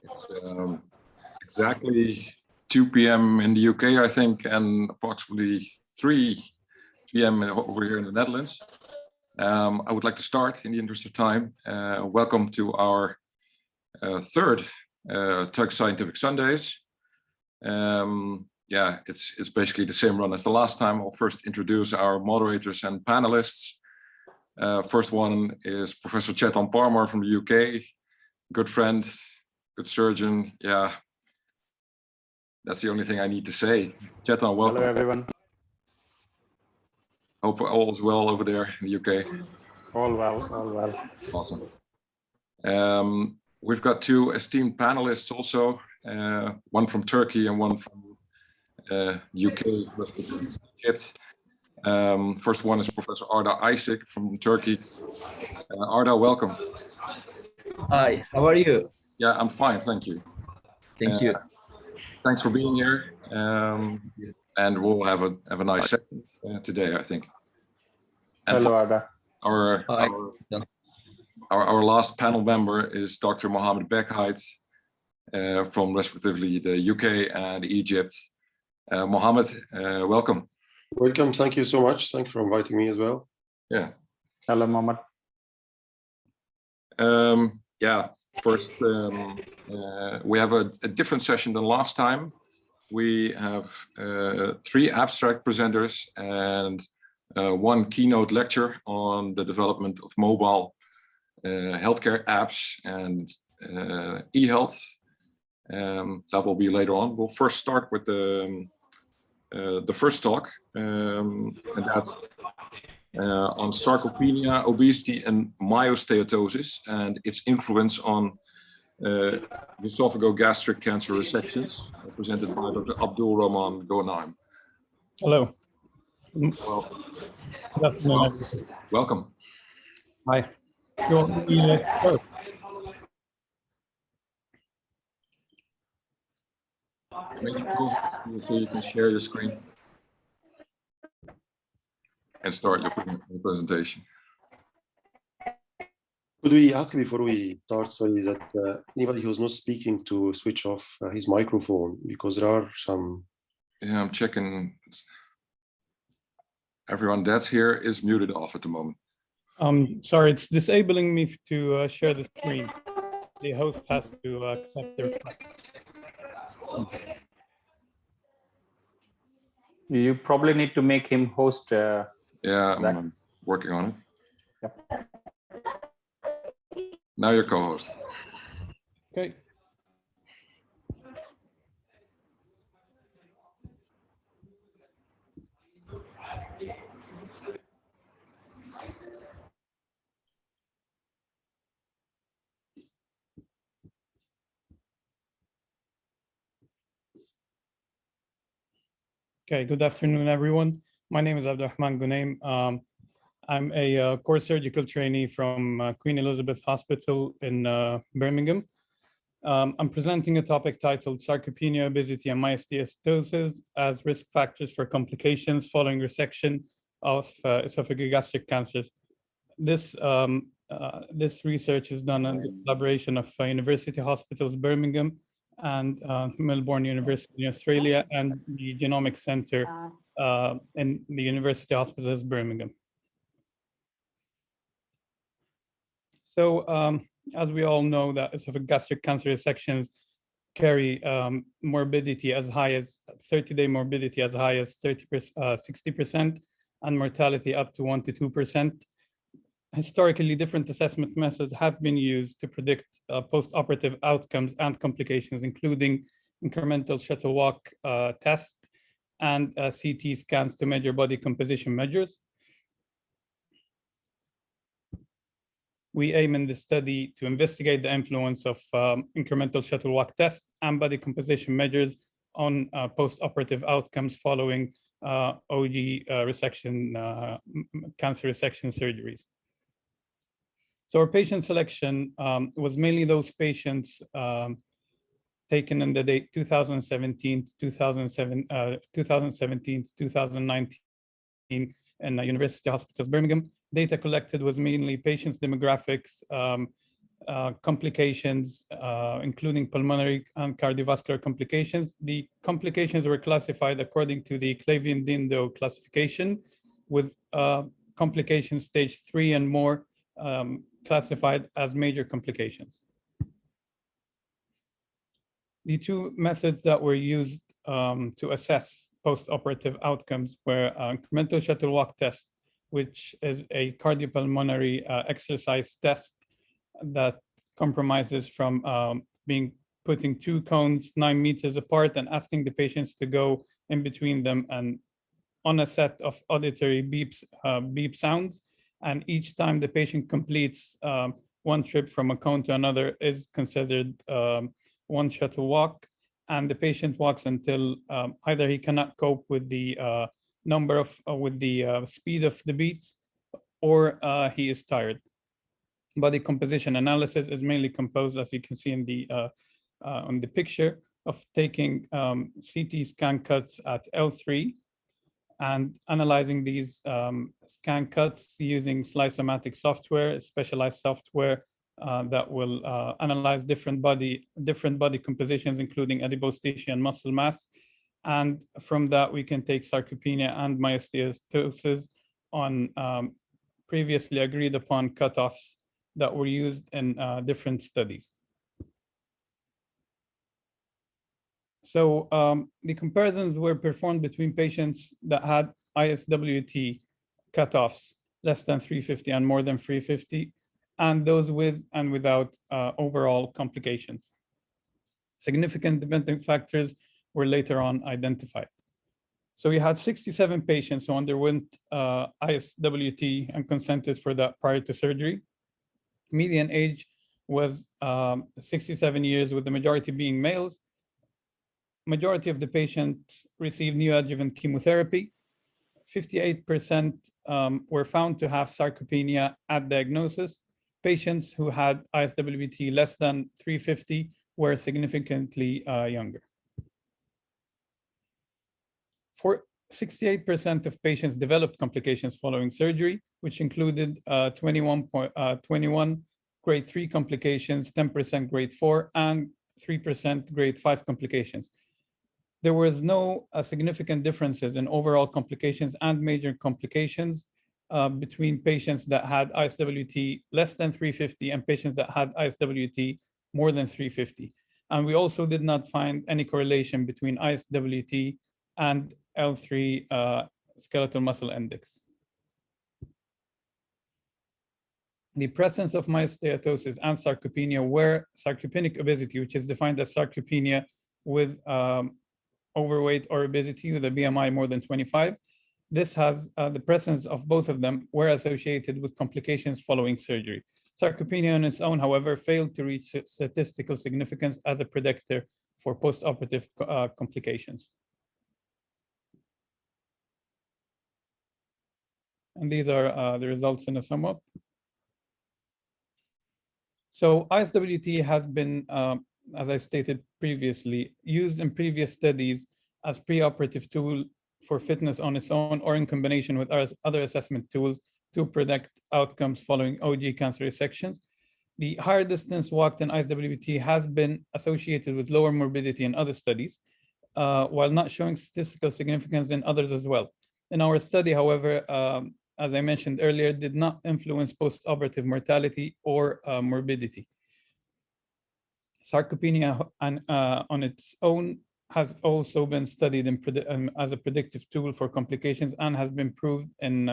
It's exactly 2 p.m. in the UK, I think, and approximately 3 p.m. over here in the Netherlands. I would like to start in the interest of time. Welcome to our third TUGS Scientific Sundays. Yeah, it's basically the same run as the last time. I'll first introduce our moderators and panelists. First one is Professor Chetan Parmar from the UK, good friend, good surgeon. Yeah, that's the only thing I need to say. Chetan, welcome. Hello, everyone. Hope all is well over there in the UK. All well, all well. Awesome. We've got two esteemed panelists also, one from Turkey and one from UK, Egypt. First one is Professor Arda Isaac from Turkey. Arda, welcome. Hi, how are you? Yeah, I'm fine, thank you. Thank you. Thanks for being here. And we'll have a nice session today, I think. And hello, Arda. Our last panel member is Dr. Mohammed Bekheit from respectively the UK and Egypt. Mohammed, welcome. Welcome. Thank you so much. Thank you for inviting me as well. Yeah. Hello, Mohammed. Yeah. First, we have a different session than last time. We have 3 abstract presenters and 1 keynote lecture on the development of mobile healthcare apps and e-health. That will be later on. We'll first start with the first talk, and that's on sarcopenia, obesity, and myosteatosis, and its influence on esophageal gastric cancer resections, presented by Dr. Abdul Rahman Ghonaim. Hello. Well, Good afternoon, everyone. Welcome. Hi. You want me to start? Maybe go so you can share your screen and start your presentation. Could we ask before we start, sorry, that anybody who's not speaking to switch off his microphone, because there are some... Yeah, I'm checking. Everyone that's here is muted off at the moment. Sorry, it's disabling me to share the screen. The host has to accept the request. You probably need to make him host. Yeah, I'm working on it. Yep. Now you're co-host. Okay. Okay, good afternoon, everyone. My name is Abdurrahman Ghonaim. I'm a core surgical trainee from Queen Elizabeth Hospital in Birmingham. I'm presenting a topic titled Sarcopenia, Obesity, and Myosteatosis as Risk Factors for Complications Following Resection of Esophageal Gastric Cancers. This research is done in the collaboration of University Hospitals Birmingham and Melbourne University in Australia and the Genomics Center in the University Hospitals Birmingham. So as we all know, that esophageal gastric cancer resections carry morbidity as high as 30-day morbidity as high as 60% and mortality up to 1 to 2%. Historically, different assessment methods have been used to predict post-operative outcomes and complications, including incremental shuttle walk test and CT scans to measure body composition measures. We aim in this study to investigate the influence of incremental shuttle walk test and body composition measures on post-operative outcomes following OG resection, cancer resection surgeries. So our patient selection was mainly those patients taken in the date 2017 to 2019 in University Hospitals Birmingham, Data collected was mainly patients' demographics, complications, including pulmonary and cardiovascular complications. The complications were classified according to the Clavian-Dindo classification, with complications stage 3 and more classified as major complications. The two methods that were used to assess post-operative outcomes were incremental shuttle walk test, which is a cardiopulmonary exercise test that compromises from putting two cones 9 meters apart and asking the patients to go in between them and on a set of auditory beep sounds. And each time the patient completes one trip from a cone to another is considered one shuttle walk. And the patient walks until either he cannot cope with the speed of the beats, or he is tired. Body composition analysis is mainly composed, as you can see in the on the picture, of taking CT scan cuts at L3 and analyzing these scan cuts using Slice-O-Matic software, specialized software that will analyze different body compositions, including adipose tissue and muscle mass. And from that, we can take sarcopenia and myosteatosis on previously agreed upon cutoffs that were used in different studies. So the comparisons were performed between patients that had ISWT cutoffs less than 350 and more than 350, and those with and without overall complications. Significant dependent factors were later on identified. So we had 67 patients who underwent ISWT and consented for that prior to surgery. Median age was 67 years, with the majority being males. Majority of the patients received neoadjuvant chemotherapy. 58% were found to have sarcopenia at diagnosis. Patients who had ISWT less than 350 were significantly younger. 68% of patients developed complications following surgery, which included 21 grade 3 complications, 10% grade 4, and 3% grade 5 complications. There was no significant differences in overall complications and major complications between patients that had ISWT less than 350 and patients that had ISWT more than 350. And we also did not find any correlation between ISWT and L3 skeletal muscle index. The presence of myosteatosis and sarcopenia were sarcopenic obesity, which is defined as sarcopenia with overweight or obesity with a BMI more than 25. This has the presence of both of them were associated with complications following surgery. Sarcopenia on its own, however, failed to reach statistical significance as a predictor for postoperative complications. And these are the results in a sum up. So ISWT has been, as I stated previously, used in previous studies as preoperative tool for fitness on its own or in combination with other assessment tools to predict outcomes following OG cancer resections. The higher distance walked in ISWT has been associated with lower morbidity in other studies, while not showing statistical significance in others as well. In our study, however, as I mentioned earlier, did not influence postoperative mortality or morbidity. Sarcopenia on its own has also been studied as a predictive tool for complications and has been proved in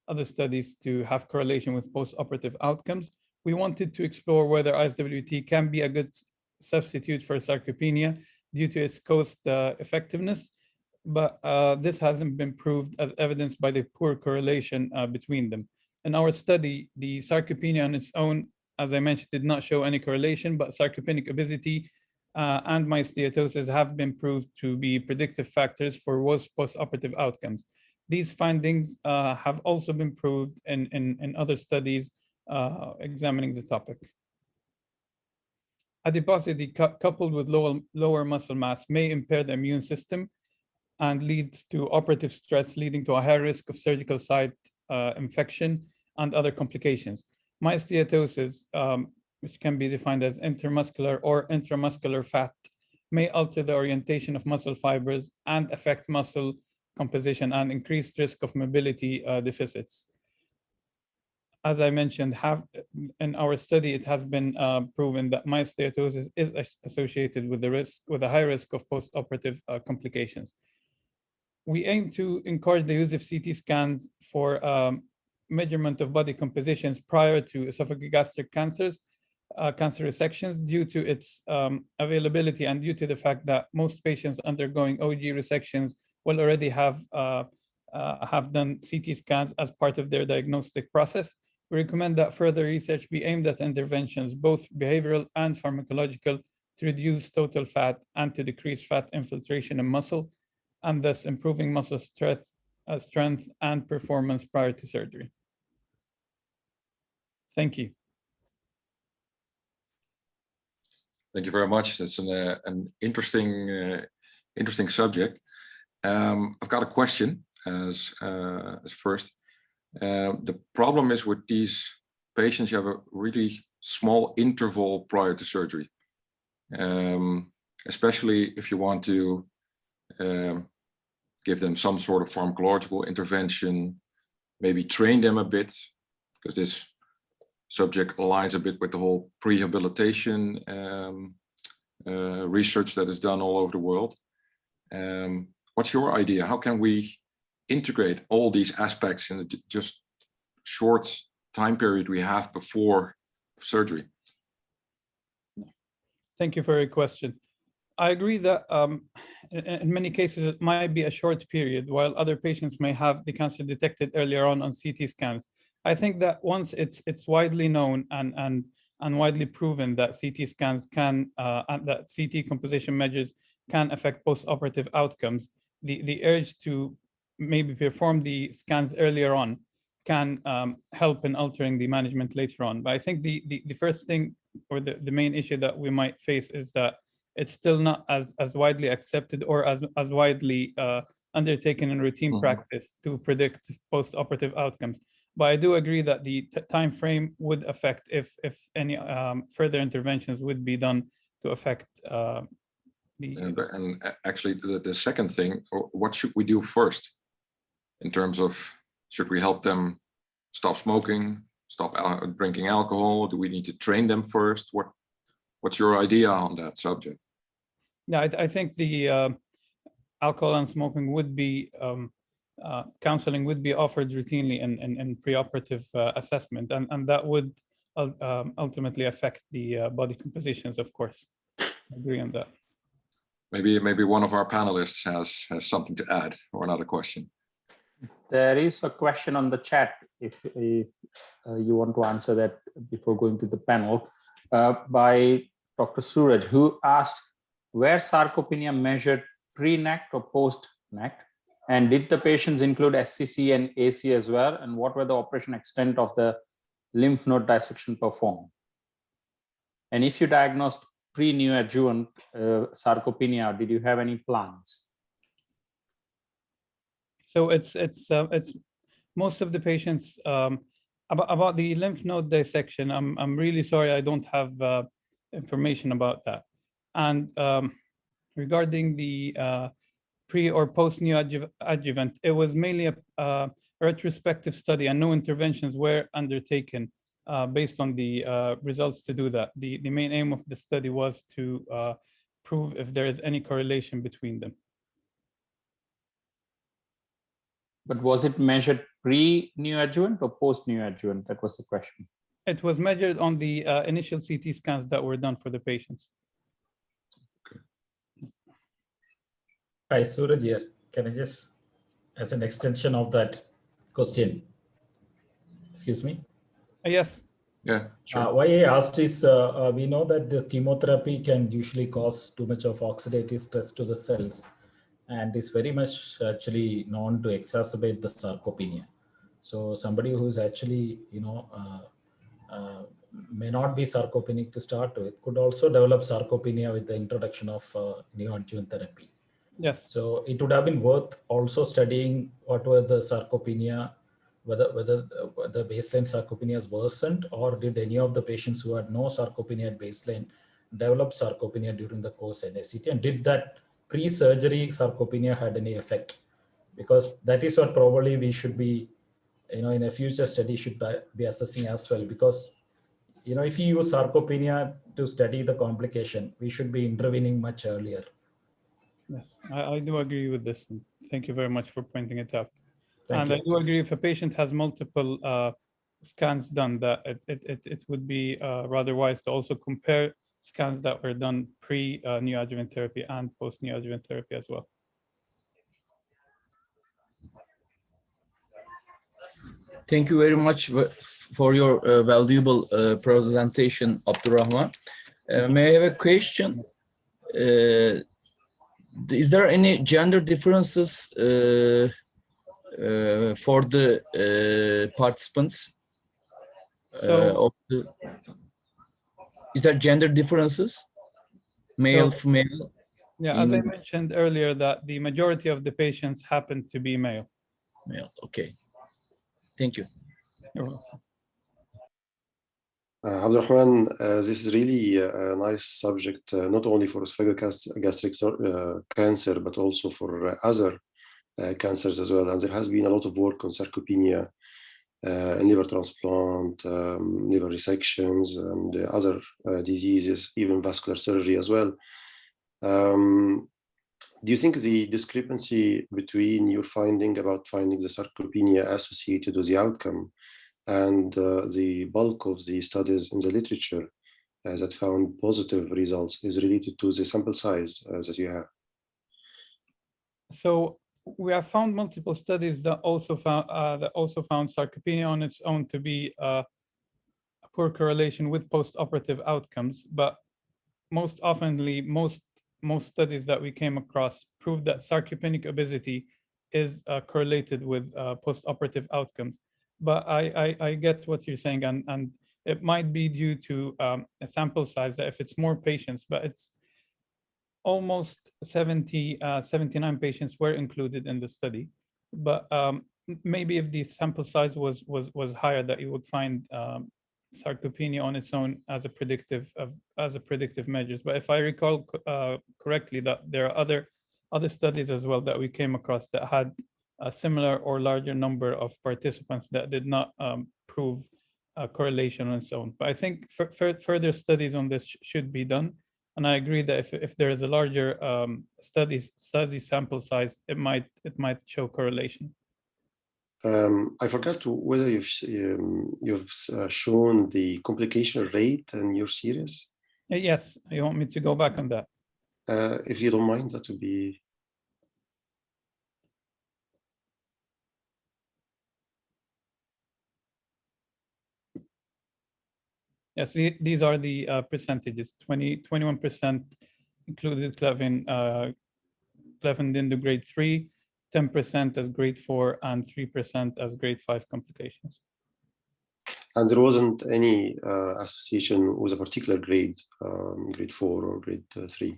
other studies to have correlation with postoperative outcomes. We wanted to explore whether ISWT can be a good substitute for sarcopenia due to its cost effectiveness, but this hasn't been proved as evidenced by the poor correlation between them. In our study, the sarcopenia on its own, as I mentioned, did not show any correlation, but sarcopenic obesity and myosteatosis have been proved to be predictive factors for worse postoperative outcomes. These findings have also been proved in other studies examining the topic. Adiposity coupled with lower muscle mass may impair the immune system and leads to operative stress, leading to a higher risk of surgical site infection and other complications. Mysteatosis, which can be defined as intermuscular or intramuscular fat, may alter the orientation of muscle fibers and affect muscle composition and increased risk of mobility deficits. As I mentioned, in our study, it has been proven that mysteatosis is associated with a high risk of postoperative complications. We aim to encourage the use of CT scans for measurement of body compositions prior to esophagogastric cancers, cancer resections, due to its availability and due to the fact that most patients undergoing OG resections will already have done CT scans as part of their diagnostic process. We recommend that further research be aimed at interventions, both behavioral and pharmacological, to reduce total fat and to decrease fat infiltration in muscle, and thus improving muscle strength and performance prior to surgery. Thank you. Thank you very much. That's an interesting subject. I've got a question as first. The problem is with these patients, you have a really small interval prior to surgery, especially if you want to give them some sort of pharmacological intervention, maybe train them a bit, because this subject aligns a bit with the whole prehabilitation research that is done all over the world. What's your idea? How can we integrate all these aspects in the just short time period we have before surgery? Thank you for your question. I agree that in many cases it might be a short period, while other patients may have the cancer detected earlier on CT scans. I think that once it's widely known and widely proven that CT scans can and that CT composition measures can affect postoperative outcomes, the urge to maybe perform the scans earlier on can help in altering the management later on. But I think the first thing, or the main issue that we might face, is that it's still not as widely accepted or as widely undertaken in routine practice to predict post-operative outcomes. But I do agree that the time frame would affect if any further interventions would be done to affect and actually the second thing, what should we do first in terms of, should we help them stop smoking, stop drinking alcohol? Do we need to train them first? What's your idea on that subject? Yeah, I think the alcohol and smoking would be counseling would be offered routinely in preoperative assessment, and that would ultimately affect the body compositions, of course. I agree on that. Maybe one of our panelists has something to add, or another question. There is a question on the chat, if you want to answer that before going to the panel, by Dr. Suraj, who asked, were sarcopenia measured pre-NACT or post-NACT? And did the patients include SCC and AC as well? And what were the operation extent of the lymph node dissection performed? And if you diagnosed pre-neoadjuvant sarcopenia, did you have any plans? So it's most of the patients about the lymph node dissection. I'm really sorry, I don't have information about that. And regarding the pre or post neoadjuvant, it was mainly a retrospective study, and no interventions were undertaken based on the results to do that. The main aim of the study was to prove if there is any correlation between them. But was it measured pre-neoadjuvant or post-neoadjuvant? That was the question. It was measured on the initial CT scans that were done for the patients. Hi, Suraj here. Can I just, as an extension of that question, excuse me? Yes. Yeah, sure. Why I asked is, we know that the chemotherapy can usually cause too much of oxidative stress to the cells, and is very much actually known to exacerbate the sarcopenia. So somebody who's actually, may not be sarcopenic to start with, could also develop sarcopenia with the introduction of neoadjuvant therapy. Yes. So it would have been worth also studying what were the sarcopenia whether the baseline sarcopenia has worsened, or did any of the patients who had no sarcopenia at baseline develop sarcopenia during the course NACT, and did that pre-surgery sarcopenia had any effect? Because that is what probably we should be, in a future study should be assessing as well. Because, if you use sarcopenia to study the complication, we should be intervening much earlier. Yes, I do agree with this. And thank you very much for pointing it out. Thank I you. do agree if a patient has multiple scans done, that it would be rather wise to also compare scans that were done pre-neoadjuvant therapy and post-neoadjuvant therapy as well. Thank you very much for your valuable presentation, Abdurrahman. May I have a question? Is there any gender differences for the participants? Is there gender differences? Male, female? Yeah, as I mentioned earlier, that the majority of the patients happen to be male. Male, okay. Thank you. You're welcome. Abdurrahman, this is really a nice subject, not only for esophagogastric cancer, but also for other cancers as well. And there has been a lot of work on sarcopenia, liver transplant, liver resections, and other diseases, even vascular surgery as well. Do you think the discrepancy between your finding about finding the sarcopenia associated with the outcome and the bulk of the studies in the literature that found positive results is related to the sample size that you have? So we have found multiple studies that also found sarcopenia on its own to be a poor correlation with post-operative outcomes, but most oftenly, most studies that we came across proved that sarcopenic obesity is correlated with post-operative outcomes. But I get what you're saying, and it might be due to a sample size, that if it's more patients, but it's almost 79 patients were included in the study. But maybe if the sample size was higher, that you would find sarcopenia on its own as a predictive measures. But if I recall correctly, that there are other studies as well that we came across that had a similar or larger number of participants that did not prove a correlation on its own. But I think further studies on this should be done. And I agree that if there is a larger study sample size, it might show correlation. I forgot whether you've shown the complication rate in your series. Yes, you want me to go back on that? If you don't mind, that would be. Yes, these are the percentages. 21% included clefin into grade 3, 10% as grade 4, and 3% as grade 5 complications. And there wasn't any association with a particular grade, grade 4 or grade 3?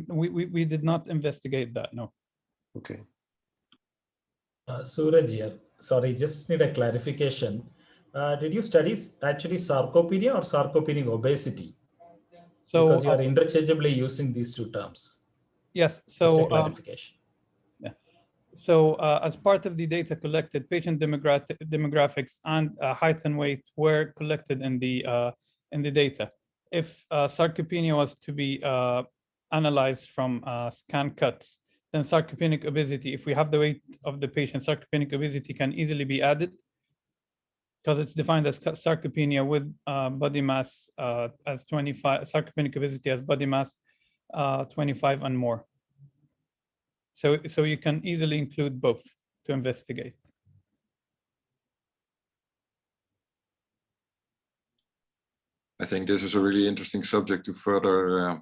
We did not investigate that, no. Okay. Suraj here. Sorry, just need a clarification. Did you study actually sarcopenia or sarcopenic obesity? So, because you are interchangeably using these two terms. Yes, so just a clarification. So as part of the data collected, patient demographics and height and weight were collected in the data. If sarcopenia was to be analyzed from scan cuts, then sarcopenic obesity, if we have the weight of the patient, sarcopenic obesity can easily be added, because it's defined as sarcopenia with body mass as 25, sarcopenic obesity as body mass 25 and more. So you can easily include both to investigate. I think this is a really interesting subject to further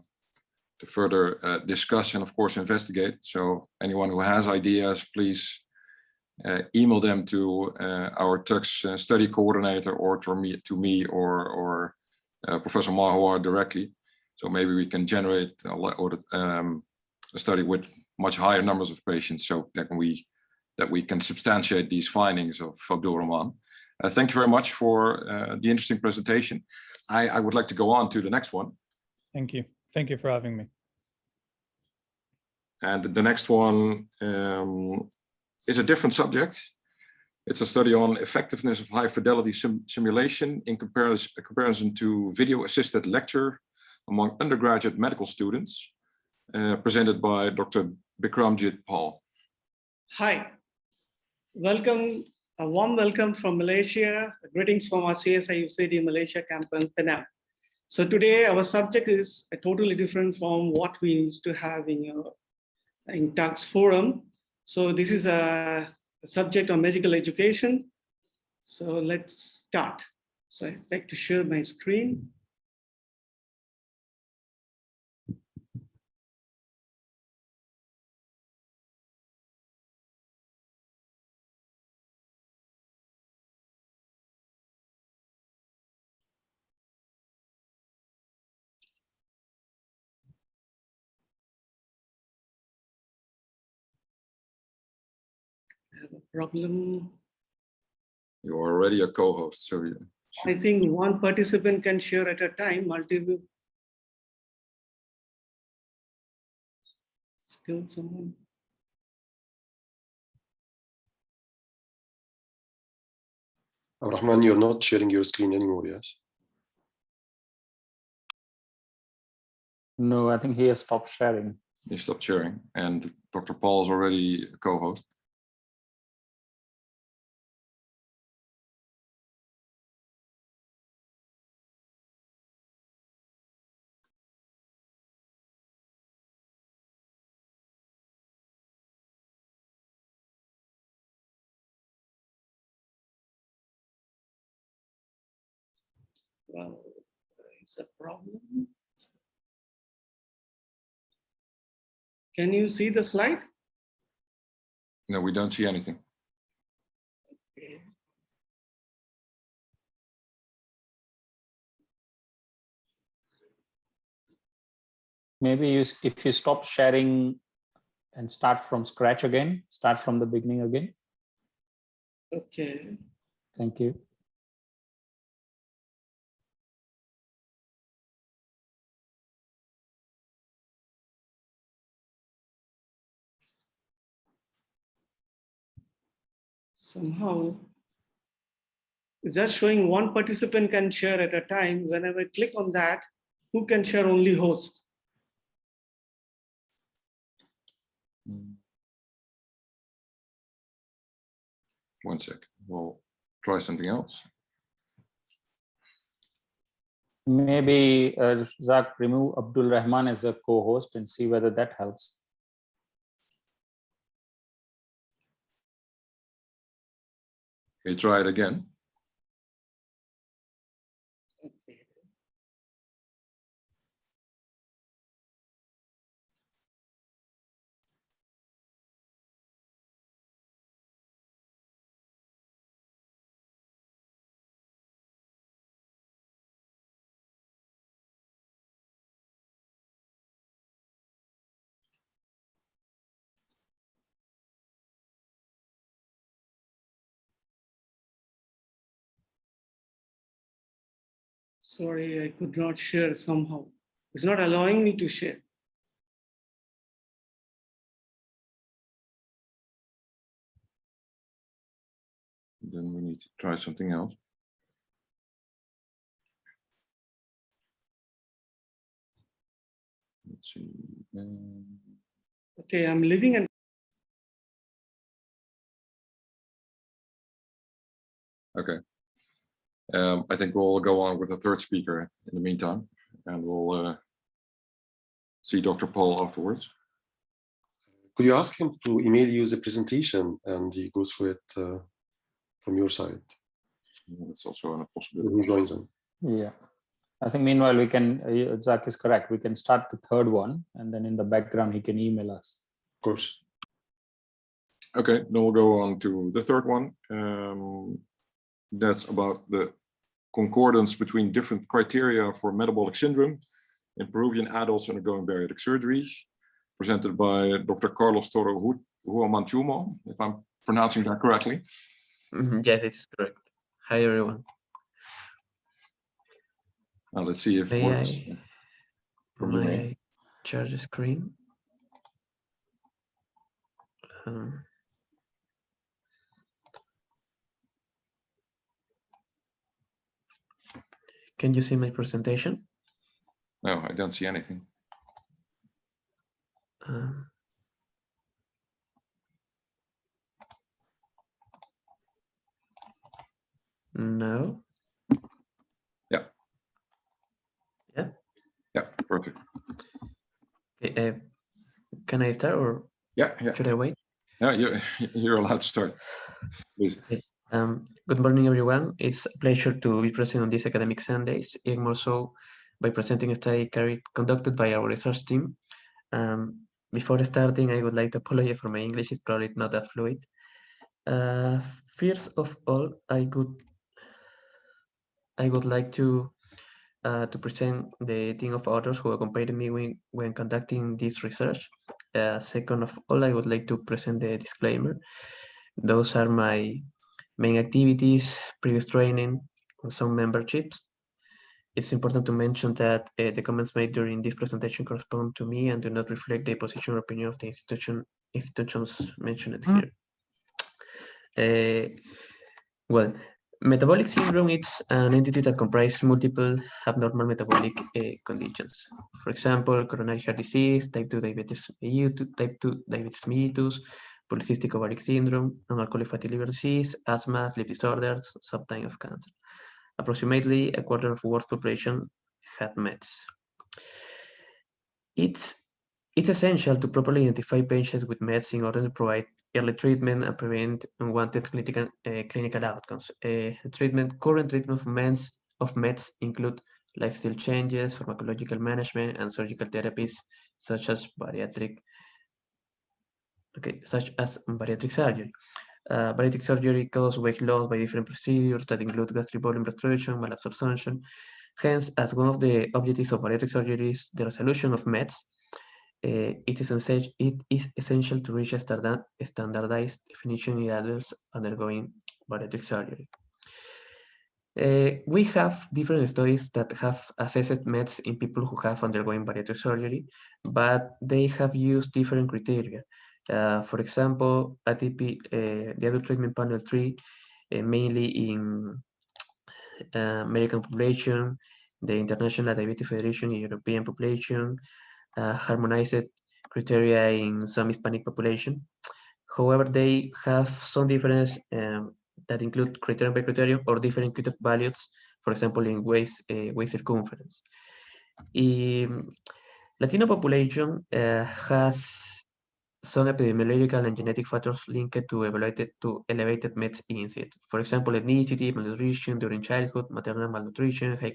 discuss and, of course, investigate. So anyone who has ideas, please email them to our TUGS study coordinator or to me or Professor Mahawar directly. So maybe we can generate a study with much higher numbers of patients, so that that we can substantiate these findings of Abdulrahman. Thank you very much for the interesting presentation. I would like to go on to the next one. Thank you. Thank you for having me. And the next one is a different subject. It's a study on effectiveness of high fidelity simulation in comparison to video-assisted lecture among undergraduate medical students, presented by Dr. Bikramjit Paul. Hi, welcome, a warm welcome from Malaysia. Greetings from our CSI UCD Malaysia campus, Penang. So today our subject is totally different from what we used to have in TUGS forum. So this is a subject on medical education. So let's start. So I'd like to share my screen. I have a problem. You're already a co-host, so you I think one participant can share at a time, multiple. Still someone. Rahman, you're not sharing your screen anymore, yes? No, I think he has stopped sharing. He stopped sharing, and Dr. Paul is already a co-host. Well, it's a problem. Can you see the slide? No, we don't see anything. Okay. Maybe if you stop sharing and start from scratch again, start from the beginning again. Okay. Thank you. Somehow, it's just showing one participant can share at a time. Whenever I click on that, who can share? Only host. One sec, we'll try something else. Maybe Zach, remove Abdul Rahman as a co-host and see whether that helps. Okay, try it again. Okay. Sorry, I could not share somehow. It's not allowing me to share. Then we need to try something else. Let's see. Okay, I'm living and Okay. I think we'll go on with the third speaker in the meantime, and we'll see Dr. Paul afterwards. Could you ask him to email you the presentation and you go through it from your side? That's also a possibility. Who joins them? Yeah. I think meanwhile we can, Zach is correct. We can start the third one and then in the background he can email us. Of course. Okay, then we'll go on to the third one. That's about the concordance between different criteria for metabolic syndrome in Peruvian adults undergoing bariatric surgery, presented by Dr. Carlos Toro Huamanchumo, if I'm pronouncing that correctly. Yes, it's correct. Hi, everyone. Now let's see if it works. May I share the screen? Can you see my presentation? No, I don't see anything. No. Yeah. Yeah. Yeah, perfect. Okay, can I start or yeah. should I wait? No, you're allowed to start. Please. Okay. Good morning, everyone. It's a pleasure to be present on these academic Sundays, even more so by presenting a study conducted by our research team. Before starting, I would like to apologize for my English. It's probably not that fluid. First of all, I would like to present the team of authors who accompanied me when conducting this research. Second of all, I would like to present the disclaimer. Those are my main activities, previous training, and some memberships. It's important to mention that the comments made during this presentation correspond to me and do not reflect the position or opinion of the institutions mentioned here. Well, metabolic syndrome is an entity that comprises multiple abnormal metabolic conditions. For example, coronary heart disease, type 2 diabetes mellitus, polycystic ovarian syndrome, non-alcoholic fatty liver disease, asthma, sleep disorders, some type of cancer. Approximately a quarter of the world's population had meds. It's essential to properly identify patients with meds in order to provide early treatment and prevent unwanted clinical outcomes. Current treatment of meds include lifestyle changes, pharmacological management, and surgical therapies such as bariatric surgery. Bariatric surgery causes weight loss by different procedures that include gastric volume restriction, malabsorption. Hence, as one of the objectives of bariatric surgery is the resolution of meds, it is essential to reach a standardized definition in adults undergoing bariatric surgery. We have different studies that have assessed meds in people who have undergone bariatric surgery, but they have used different criteria. For example, the Adult Treatment Panel 3, mainly in American population, the International Diabetes Federation in European population, harmonized criteria in some Hispanic population. However, they have some difference that include criterion by criterion or different cutoff values, for example, in waist circumference. Latino population has some epidemiological and genetic factors linked to elevated meds incidence. For example, ethnicity, malnutrition during childhood, maternal malnutrition, high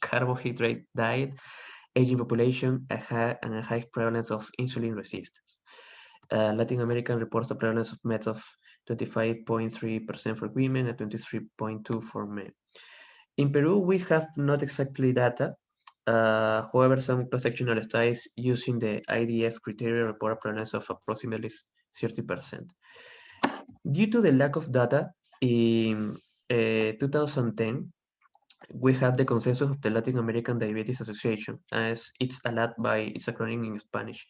carbohydrate diet, aging population, and a high prevalence of insulin resistance. Latin American reports a prevalence of meds of 25.3% for women and 23.2% for men. In Peru, we have not exactly data. However, some cross-sectional studies using the IDF criteria report a prevalence of approximately 30%. Due to the lack of data, in 2010, we have the consensus of the Latin American Diabetes Association, as it's a lot by its acronym in Spanish.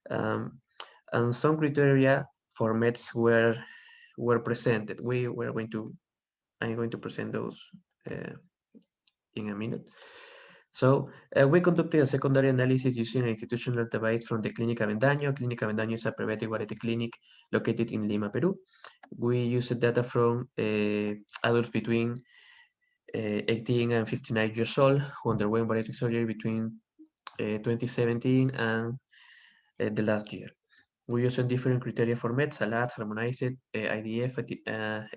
And some criteria for meds were presented. I'm going to present those in a minute. So we conducted a secondary analysis using an institutional device from the Clínica Avendaño. Clínica Avendaño is a private bariatric clinic located in Lima, Peru. We used data from adults between 18 and 59 years old who underwent bariatric surgery between 2017 and the last year. We used different criteria for meds, SALAD, harmonized, IDF,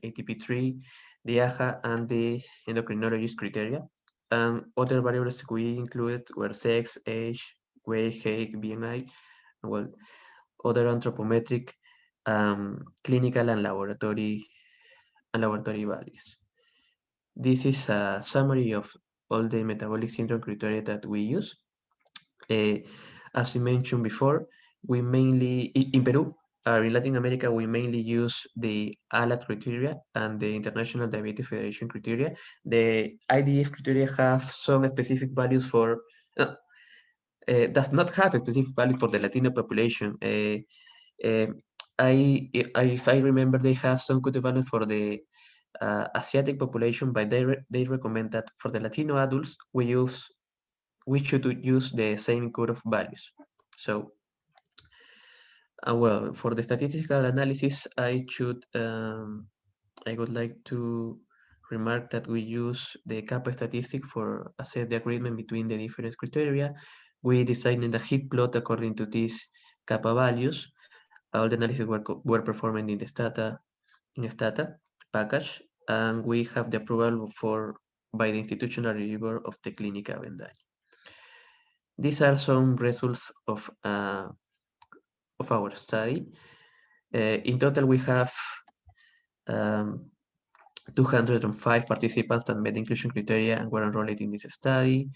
ATP3, the AHA, and the endocrinologist criteria. And other variables we included were sex, age, weight, height, BMI, well, other anthropometric, clinical, and laboratory values. This is a summary of all the metabolic syndrome criteria that we use. As we mentioned before, we mainly, in Peru, in Latin America, we mainly use the ALAT criteria and the International Diabetes Federation criteria. The IDF criteria have some specific values for, does not have a specific value for the Latino population. If I remember, they have some good values for the Asiatic population, but they recommend that for the Latino adults, we should use the same cutoff values. So, well, for the statistical analysis, I would like to remark that we use the kappa statistic for assess the agreement between the different criteria. We designed a heat plot according to these kappa values. All the analysis were performed in the Stata package, and we have the approval by the institutional reviewer of the clinical vendor. These are some results of our study. In total, we have 205 participants that met inclusion criteria and were enrolled in this study.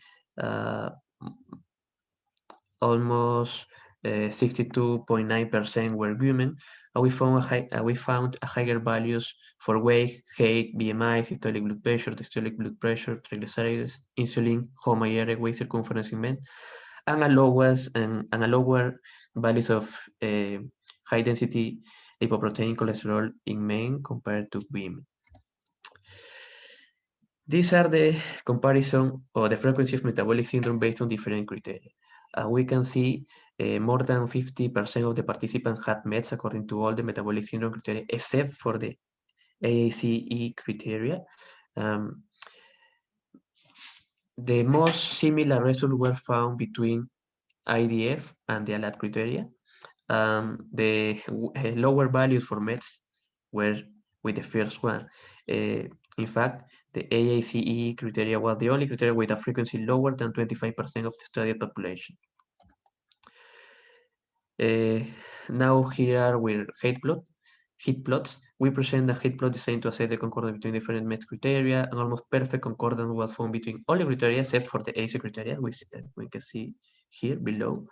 Almost 62.9% were women. We found higher values for weight, height, BMI, systolic blood pressure, systolic blood pressure, triglycerides, insulin, home area, waist circumference in men, and a lower values of high density lipoprotein cholesterol in men compared to women. These are the comparison of the frequency of metabolic syndrome based on different criteria. We can see more than 50% of the participants had met according to all the metabolic syndrome criteria, except for the AACE criteria. The most similar results were found between IDF and the ALAT criteria. The lower values for METs were with the first one. In fact, the AACE criteria was the only criteria with a frequency lower than 25% of the studied population. Now here are our heat plots. We present a heat plot designed to assess the concordance between different METs criteria, and almost perfect concordance was found between all the criteria except for the AC criteria, which we can see here below.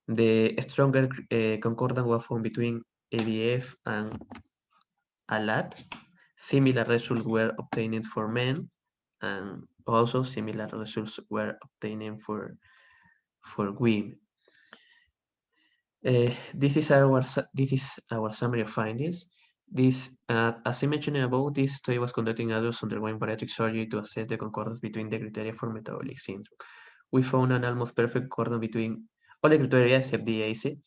The stronger concordance was found between ADF and ALAT. Similar results were obtained for men, and also similar results were obtained for women. This is our summary of findings. This, as I mentioned above, this study was conducted in adults undergoing bariatric surgery to assess the concordance between the criteria for metabolic syndrome. We found an almost perfect concordance between all the criteria except the AACE.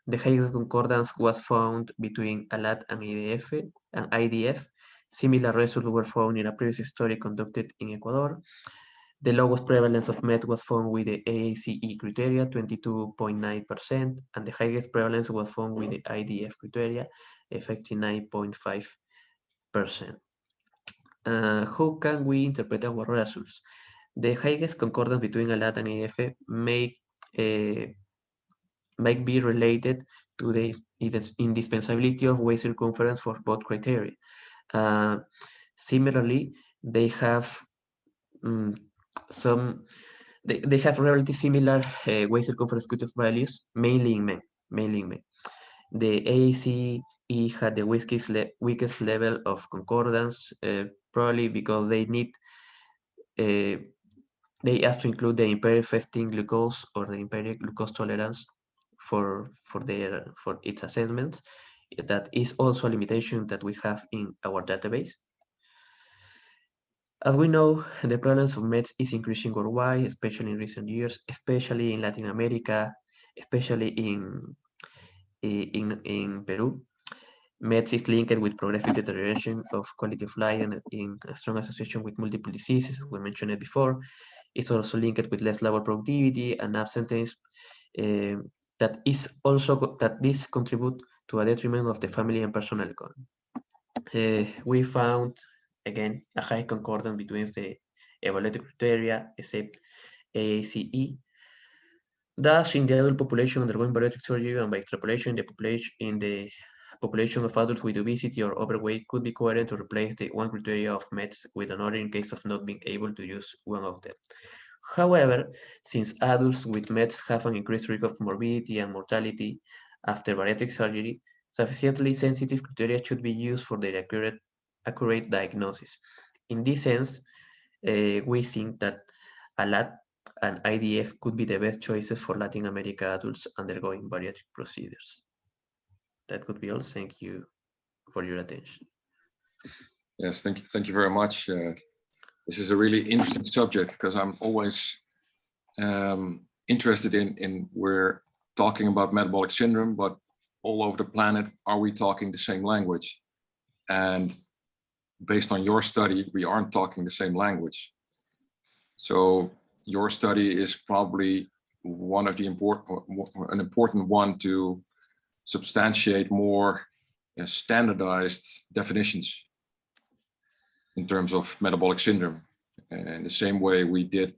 The highest concordance was found between ALAT and IDF. Similar results were found in a previous study conducted in Ecuador. The lowest prevalence of MET was found with the AACE criteria, 22.9%, and the highest prevalence was found with the IDF criteria, 59.5%. How can we interpret our results? The highest concordance between ALAT and IDF might be related to the indispensability of waist circumference for both criteria. Similarly, they have they have relatively similar waist circumference cutoff values, mainly in men. The AACE had the weakest level of concordance, probably because they asked to include the impaired fasting glucose or the impaired glucose tolerance for its assessments. That is also a limitation that we have in our database. As we know, the prevalence of METs is increasing worldwide, especially in recent years, especially in Latin America, especially in Peru. METs is linked with progressive deterioration of quality of life and in a strong association with multiple diseases, as we mentioned it before. It's also linked with less labor productivity and absenteeism. That this contribute to a detriment of the family and personal economy. We found, again, a high concordance between the evaluated criteria except AACE. Thus, in the adult population undergoing bariatric surgery and by extrapolation, in the population of adults with obesity or overweight could be coherent to replace the one criteria of METs with another in case of not being able to use one of them. However, since adults with METs have an increased risk of morbidity and mortality after bariatric surgery, sufficiently sensitive criteria should be used for their accurate diagnosis. In this sense, we think that ALAT and IDF could be the best choices for Latin America adults undergoing bariatric procedures. That could be all. Thank you for your attention. Yes, thank you very much. This is a really interesting subject because I'm always interested in we're talking about metabolic syndrome, but all over the planet, are we talking the same language? And based on your study, we aren't talking the same language. So your study is probably one of the an important one to substantiate more standardized definitions in terms of metabolic syndrome. In the same way we did,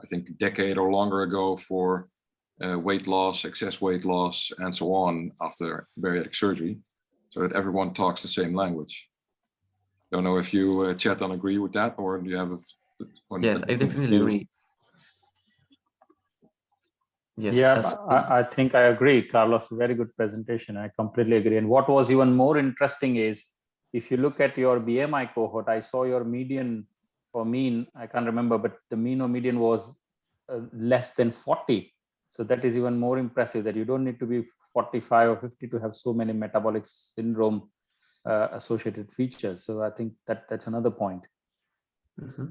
I think, a decade or longer ago for weight loss, excess weight loss, and so on after bariatric surgery, so that everyone talks the same language. Don't know if you, Chetan, agree with that, or do you have Yes, I definitely agree. Yes, yeah, I think I agree, Carlos. Very good presentation. I completely agree. And what was even more interesting is, if you look at your BMI cohort, I saw your median or mean, I can't remember, but the mean or median was less than 40. So that is even more impressive, that you don't need to be 45 or 50 to have so many metabolic syndrome associated features. So I think that's another point. Mm-hmm.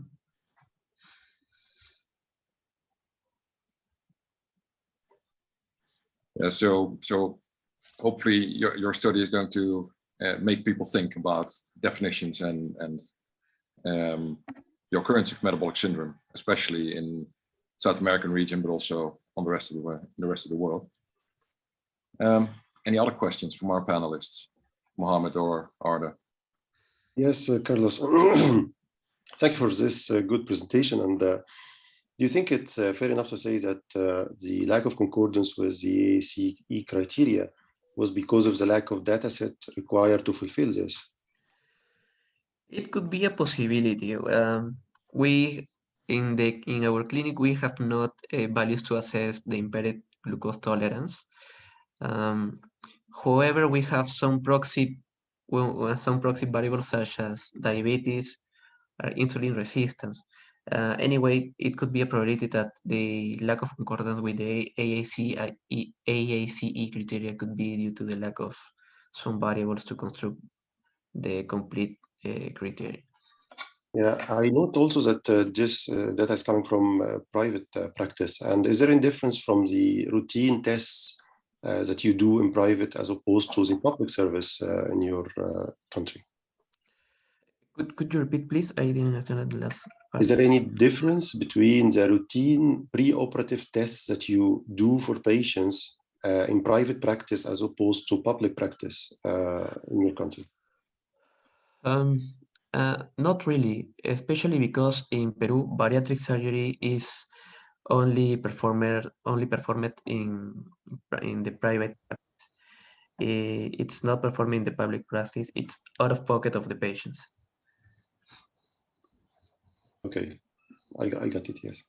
Yeah, so hopefully your study is going to make people think about definitions and the occurrence of metabolic syndrome, especially in South American region, but also on the rest of the world. Any other questions from our panelists, Mohammed or Arda? Yes, Carlos. Thank you for this good presentation. And do you think it's fair enough to say that the lack of concordance with the AACE criteria was because of the lack of data set required to fulfill this? It could be a possibility. We in our clinic we have not values to assess the impaired glucose tolerance. However, we have some proxy variables such as diabetes or insulin resistance. Anyway, it could be a probability that the lack of concordance with the AACE criteria could be due to the lack of some variables to construct the complete criteria. Yeah, I note also that this data is coming from private practice. And is there any difference from the routine tests that you do in private as opposed to the public service in your country? Could you repeat, please? I didn't understand the last part. Is there any difference between the routine preoperative tests that you do for patients in private practice as opposed to public practice in your country? Not really, especially because in Peru, bariatric surgery is only performed in the private practice. It's not performed in the public practice. It's out of pocket of the patients. Okay, I got it, yes.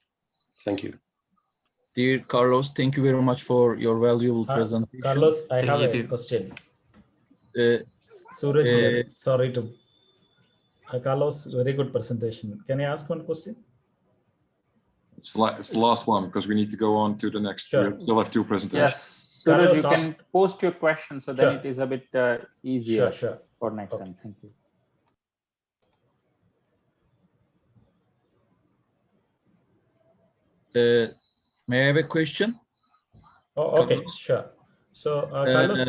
Thank you. Dear Carlos, thank you very much for your valuable presentation. Carlos, I have a question. Suraj here. Sorry to... Carlos, very good presentation. Can I ask one question? It's the last one because we need to go on to the next. Sure. We still have two presentations. Yes, Suraj, Carlos, you can post your question, so then Sure. it is a bit easier Sure. for next Okay. time. Thank you. May I have a question? Oh, okay, Carlos? sure. So, Carlos,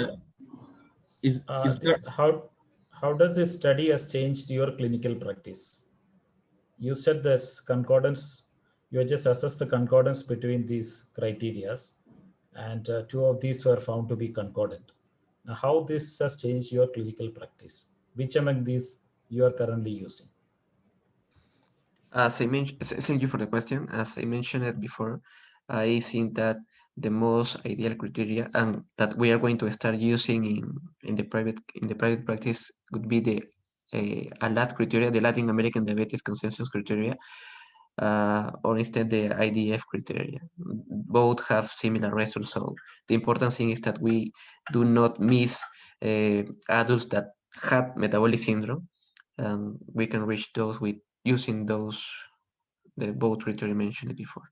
Is there... how does this study has changed your clinical practice? You said this concordance, you just assessed the concordance between these criterias, and two of these were found to be concordant. Now, how this has changed your clinical practice? Which among these you are currently using? As I mentioned, thank you for the question. As I mentioned it before, I think that the most ideal criteria and that we are going to start using in the private practice would be the ALAT criteria, the Latin American Diabetes Consensus criteria, or instead the IDF criteria. Both have similar results. So the important thing is that we do not miss adults that have metabolic syndrome, and we can reach those with using those the both criteria mentioned before.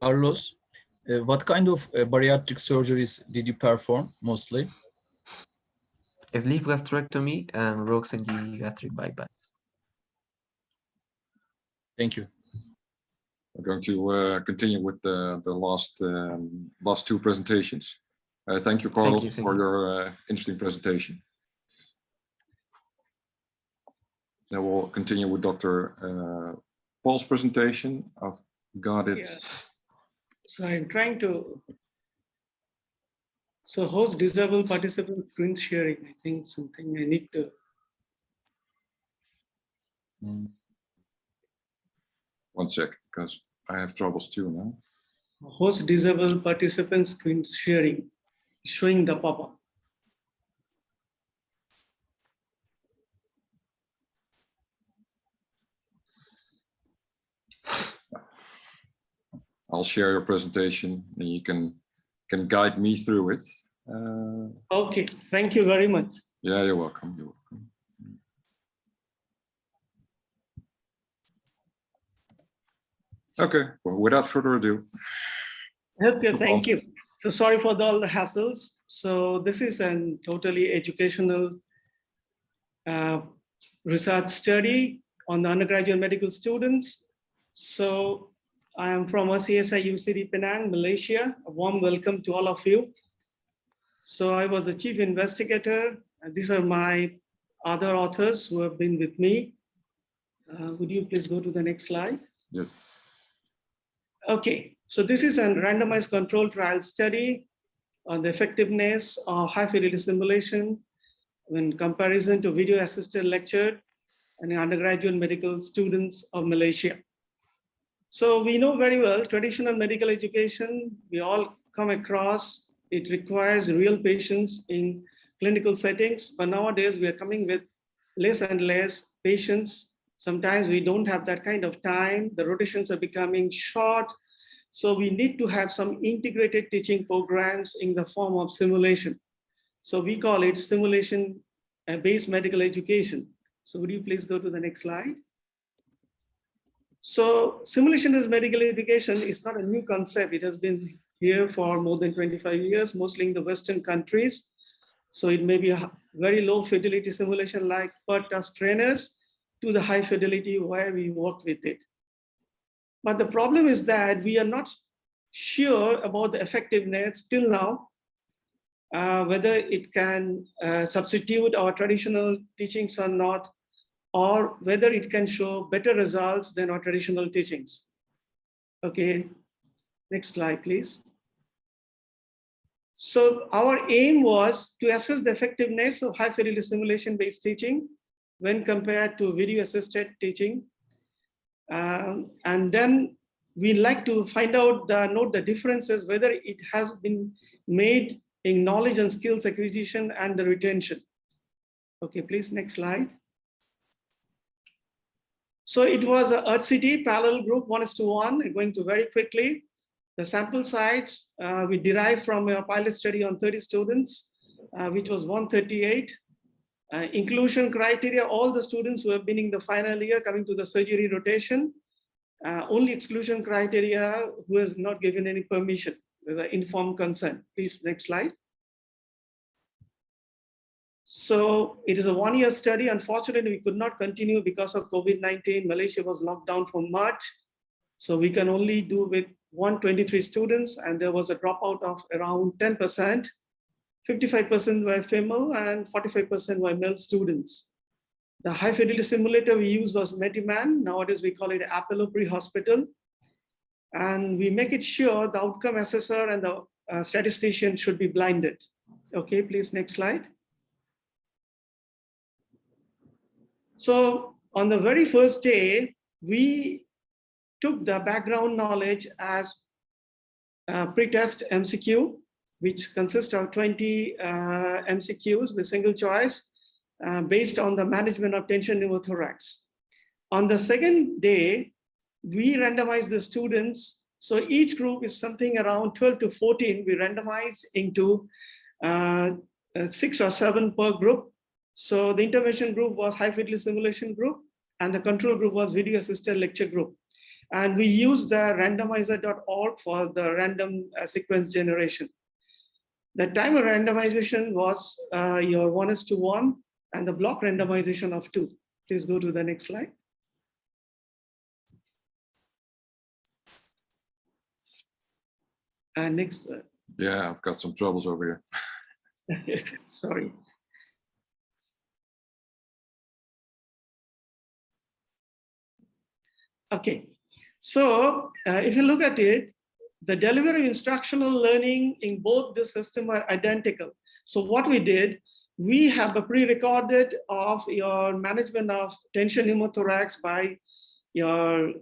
Carlos, what kind of bariatric surgeries did you perform mostly? Sleeve gastrectomy and Rox-NG gastric bypass. Thank you. We're going to continue with the last two presentations. Thank you, Carlos, for your interesting presentation. Then we'll continue with Dr. Paul's presentation. I've got it. Yeah. So I'm trying to. So host disabled participant screen sharing. I think something I need to. One sec, because I have troubles too now. Host disabled participant screen sharing, showing the pop-up. I'll share your presentation and you can guide me through it. Okay, thank you very much. Yeah, you're welcome. You're welcome. Okay, well, without further ado. Okay, thank you. So sorry for all the hassles. So this is a totally educational research study on the undergraduate medical students. So I am from CSI UCD Penang, Malaysia. A warm welcome to all of you. So I was the chief investigator. And these are my other authors who have been with me. Would you please go to the next slide? Yes. Okay, so this is a randomized controlled trial study on the effectiveness of high fidelity simulation in comparison to video assisted lecture and undergraduate medical students of Malaysia. So we know very well traditional medical education, we all come across, it requires real patients in clinical settings, but nowadays we are coming with less and less patients. Sometimes we don't have that kind of time. The rotations are becoming short. So we need to have some integrated teaching programs in the form of simulation. So we call it simulation-based medical education. So would you please go to the next slide? So simulation-based medical education is not a new concept. It has been here for more than 25 years, mostly in the Western countries. So it may be a very low fidelity simulation like per task trainers to the high fidelity where we work with it. But the problem is that we are not sure about the effectiveness till now, whether it can substitute our traditional teachings or not, or whether it can show better results than our traditional teachings. Okay, next slide, please. So our aim was to assess the effectiveness of high fidelity simulation-based teaching when compared to video-assisted teaching. And then we like to find out, note the differences, whether it has been made in knowledge and skills acquisition and the retention. Okay, please, next slide. So it was a EarthCity parallel group 1:1, going to very quickly. The sample size we derived from a pilot study on 30 students, which was 138. Inclusion criteria, all the students who have been in the final year coming to the surgery rotation. Only exclusion criteria who has not given any permission with an informed consent. Please, next slide. So it is a one-year study. Unfortunately, we could not continue because of COVID-19. Malaysia was locked down for March. So we can only do with 123 students, and there was a dropout of around 10%. 55% were female and 45% were male students. The high fidelity simulator we used was Metiman. Nowadays we call it Apollo Pre-Hospital. And we make it sure the outcome assessor and the statistician should be blinded. Okay, please, next slide. So on the very first day, we took the background knowledge as pre-test MCQ, which consists of 20 MCQs with single choice. based on the management of tension pneumothorax. On the second day, we randomized the students. So each group is something around 12 to 14. We randomized into 6 or 7 per group. So the intervention group was high fidelity simulation group, and the control group was video assisted lecture group. And we used the randomizer.org for the random sequence generation. The time of randomization was your 1:1 and the block randomization of 2. Please go to the next slide. Next. Yeah, I've got some troubles over here. Sorry. Okay, so if you look at it, the delivery of instructional learning in both the systems are identical. So what we did, we have a pre-recorded of your management of tension pneumothorax by your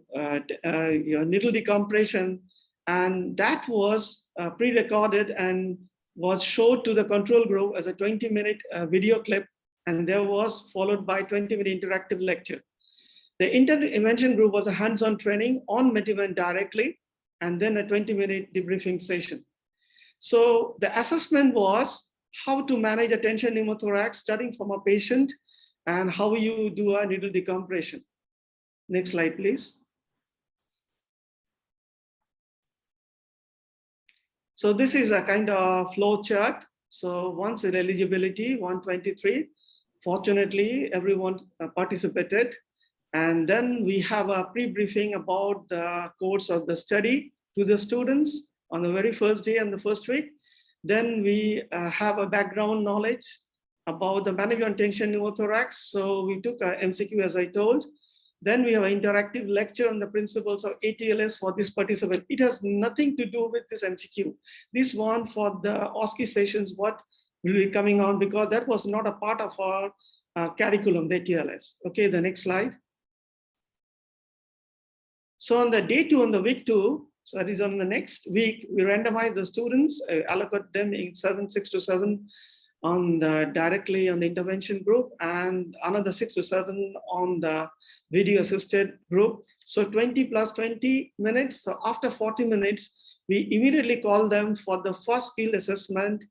needle decompression, and that was pre-recorded and was showed to the control group as a 20-minute video clip, and there was followed by 20-minute interactive lecture. The intervention group was a hands-on training on Metiman directly, and then a 20-minute debriefing session. So the assessment was how to manage a tension pneumothorax starting from a patient and how you do a needle decompression. Next slide, please. So this is a kind of flow chart. So once in eligibility, 123, fortunately, everyone participated. And then we have a pre-briefing about the course of the study to the students on the very first day and the first week. Then we have a background knowledge about the management of tension pneumothorax. So we took a MCQ, as I told. Then we have an interactive lecture on the principles of ATLS for this participant. It has nothing to do with this MCQ. This one for the OSCE sessions, what will be coming on, because that was not a part of our curriculum, the ATLS. Okay, the next slide. So on the day 2, on the week 2, so that is on the next week, we randomize the students, allocate them in 6 to 7 on the directly on the intervention group, and another 6 to 7 on the video assisted group. So 20 plus 20 minutes. So after 40 minutes, we immediately call them for the first field assessment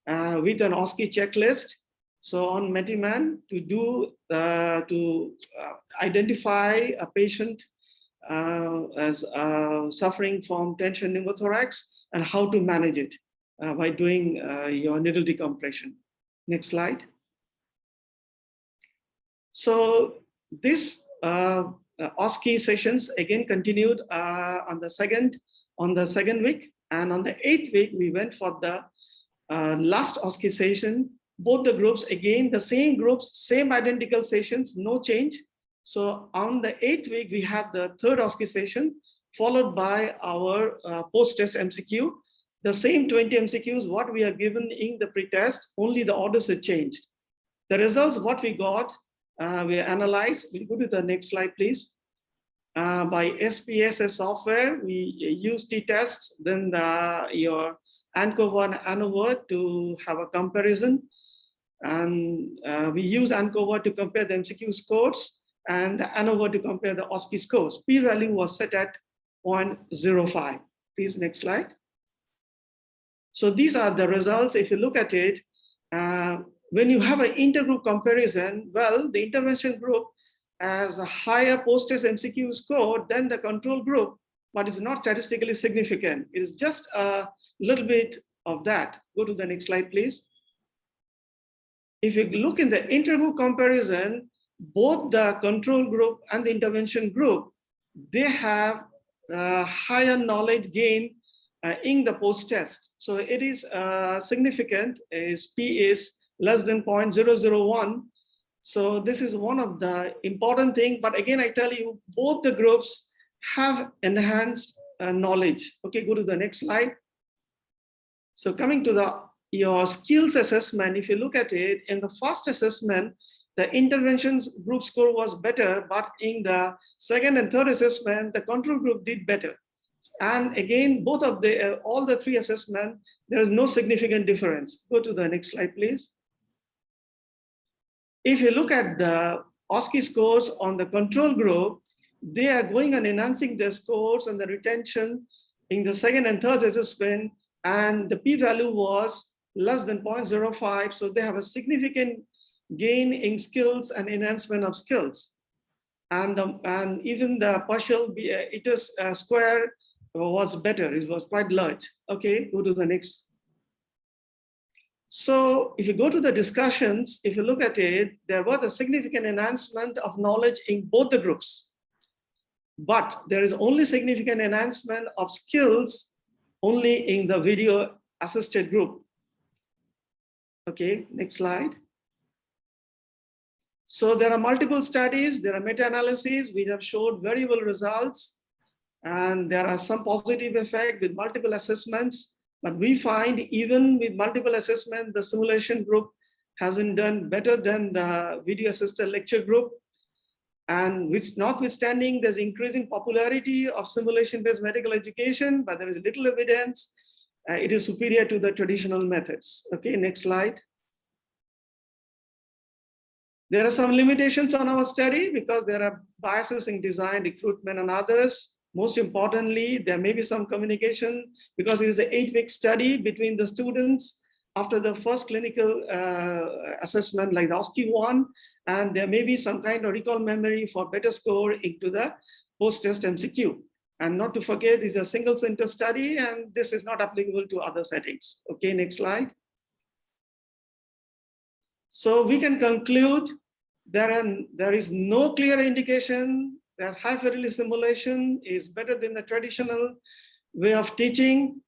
with an OSCE checklist. So on Metiman to identify a patient as suffering from tension pneumothorax and how to manage it by doing your needle decompression. Next slide. So this OSCE sessions again continued on the second week, and on the 8th week we went for the last OSCE session. Both the groups, again the same groups, same identical sessions, no change. So on the 8th week, we have the third OSCE session, followed by our post-test MCQ. The same 20 MCQs, what we are given in the pre-test, only the orders are changed. The results, what we got, we analyzed. We'll go to the next slide, please. By SPSS software, we use t-tests, then your ANCOVA and ANOVA to have a comparison. And we use ANCOVA to compare the MCQ scores, and the ANOVA to compare the OSCE scores. P-value was set at 0.05. Please, next slide. So these are the results. If you look at it, when you have an intergroup comparison, well, the intervention group has a higher post-test MCQ score than the control group, but it's not statistically significant. It's just a little bit of that. Go to the next slide, please. If you look in the intergroup comparison, both the control group and the intervention group, they have higher knowledge gain in the post-test. So it is significant, P is less than 0.001. So this is one of the important things. But again, I tell you, both the groups have enhanced knowledge. Okay, go to the next slide. So coming to your skills assessment, if you look at it, in the first assessment, the interventions group score was better, but in the second and third assessment, the control group did better. And again, both of all the 3 assessments, there is no significant difference. Go to the next slide, please. if you look at the OSCE scores on the control group, they are going and enhancing their scores and the retention in the second and third assessment, and the p-value was less than 0.05. So they have a significant gain in skills and enhancement of skills. And even the partial ITUS square was better. It was quite large. Okay, go to the next. So if you go to the discussions, if you look at it, there was a significant enhancement of knowledge in both the groups. But there is only significant enhancement of skills only in the video assisted group. Okay, next slide. So there are multiple studies, there are meta-analyses, we have showed very well results, and there are some positive effect with multiple assessments, but we find even with multiple assessment, the simulation group hasn't done better than the video assisted lecture group. And with notwithstanding, there's increasing popularity of simulation-based medical education, but there is little evidence it is superior to the traditional methods. Okay, next slide. There are some limitations on our study because there are biases in design, recruitment, and others. Most importantly, there may be some communication because it is an 8-week study between the students after the first clinical assessment like the OSCE 1, and there may be some kind of recall memory for better score into the post-test MCQ. And not to forget, this is a single center study and this is not applicable to other settings. Okay, next slide. So we can conclude there is no clear indication that high fidelity simulation is better than the traditional way of teaching.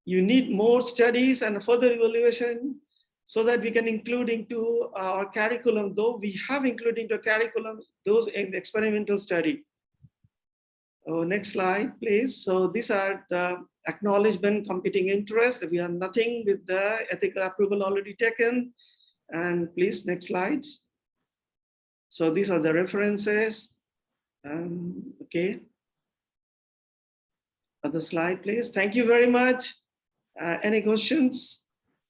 You need more studies and further evaluation so that we can include into our curriculum, though we have included into curriculum those in the experimental study. Oh, next slide, please. So these are the acknowledgement, competing interests. We have nothing with the ethical approval already taken. And please, next slides. So these are the references. Okay. Other slide, please. Thank you very much. Any questions?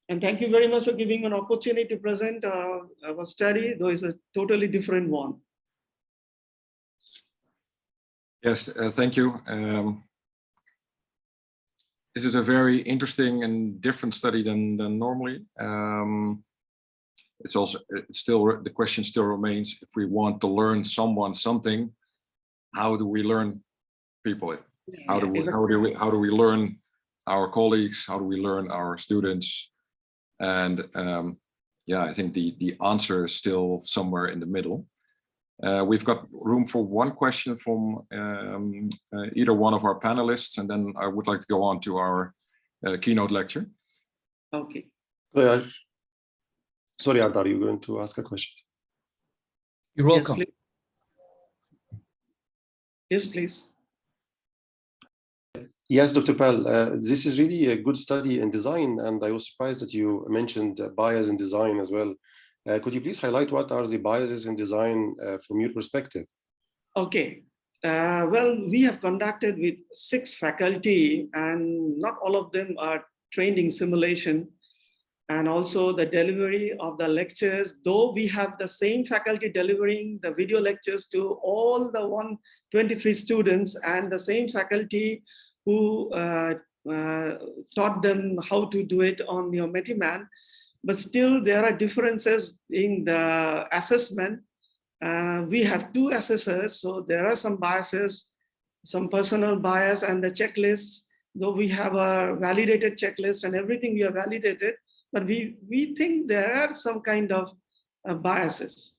And thank you very much for giving an opportunity to present our study, though it's a totally different one. Yes, thank you. This is a very interesting and different study than normally. It's still, the question still remains, if we want to learn something, how do we learn people? How do we learn our colleagues? How do we learn our students? And yeah, I think the answer is still somewhere in the middle. We've got room for one question from either one of our panelists, and then I would like to go on to our keynote lecture. Okay. Sorry, Ard, are you going to ask a question? You're welcome. Yes, please. Yes, Dr. Pal, this is really a good study in design, and I was surprised that you mentioned bias in design as well. Could you please highlight what are the biases in design from your perspective? Okay. Well, we have conducted with 6 faculty, and not all of them are trained in simulation. And also the delivery of the lectures, though we have the same faculty delivering the video lectures to all the 123 students, and the same faculty who taught them how to do it on your Metiman, but still there are differences in the assessment. We have 2 assessors, so there are some biases, some personal bias, and the checklists, though we have a validated checklist and everything we have validated, but we think there are some kind of biases.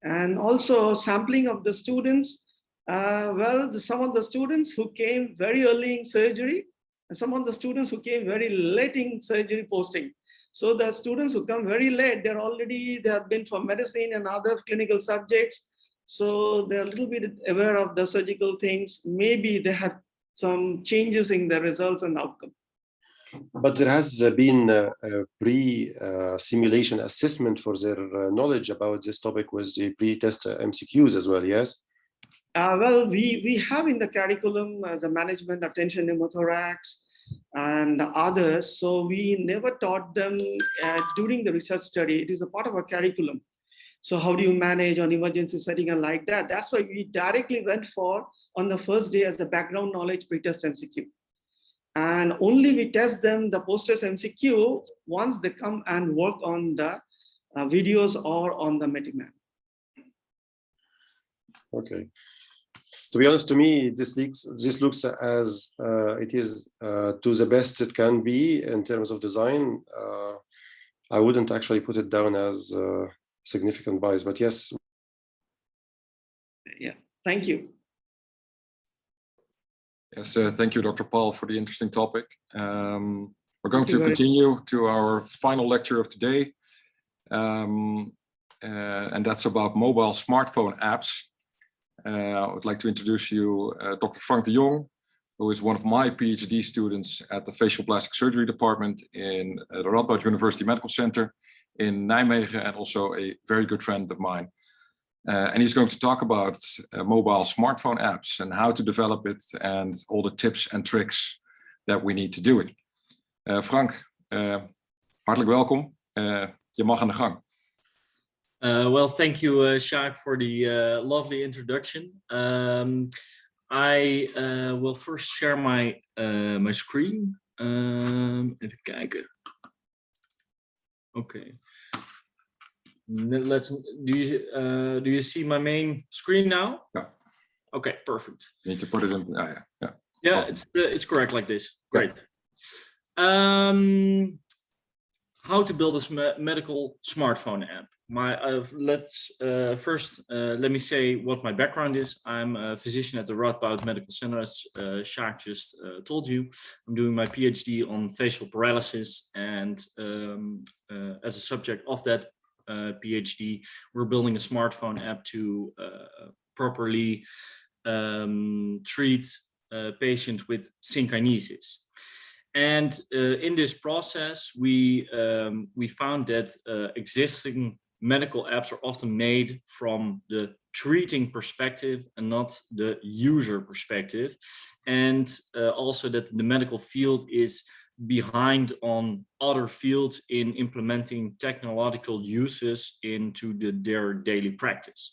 And also sampling of the students, some of the students who came very early in surgery, and some of the students who came very late in surgery posting. So the students who come very late, they have been for medicine and other clinical subjects. So they're a little bit aware of the surgical things. Maybe they have some changes in the results and outcome. But there has been a pre-simulation assessment for their knowledge about this topic with the pre-test MCQs as well, yes? Well, we have in the curriculum the management, attention pneumothorax, and the others. So we never taught them during the research study. It is a part of our curriculum. So how do you manage on emergency setting and like that? That's why we directly went for on the first day as a background knowledge pretest MCQ. And only we test them the post-test MCQ once they come and work on the videos or on the Metimap. Okay. To be honest, to me, this looks as it is to the best it can be in terms of design. I wouldn't actually put it down as significant bias, but yes. Yeah, thank you. Yes, thank you, Dr. Paul, for the interesting topic. We're going to continue to our final lecture of today, and that's about mobile smartphone apps. I would like to introduce you Dr. Frank de Jong, who is one of my PhD students at the Facial Plastic Surgery Department in the Radboud University Medical Center in Nijmegen, and also a very good friend of mine. And he's going to talk about mobile smartphone apps and how to develop it and all the tips and tricks that we need to do it. Frank, hartelijk welkom. Je mag aan de gang. Well, thank you, Sjaak, for the lovely introduction. I will first share my my screen. Even kijken. Okay. Let's. Do you see my main screen now? Yeah. Okay, perfect. You need to put it in. Yeah. Yeah, it's correct like this. Great. How to build a medical smartphone app. Let me say what my background is. I'm a physician at the Radboud Medical Center, as Sjaak just told you. I'm doing my PhD on facial paralysis, and as a subject of that PhD, we're building a smartphone app to properly treat patients with synkinesis. And in this process, we found that existing medical apps are often made from the treating perspective and not the user perspective. And also that the medical field is behind on other fields in implementing technological uses into their daily practice.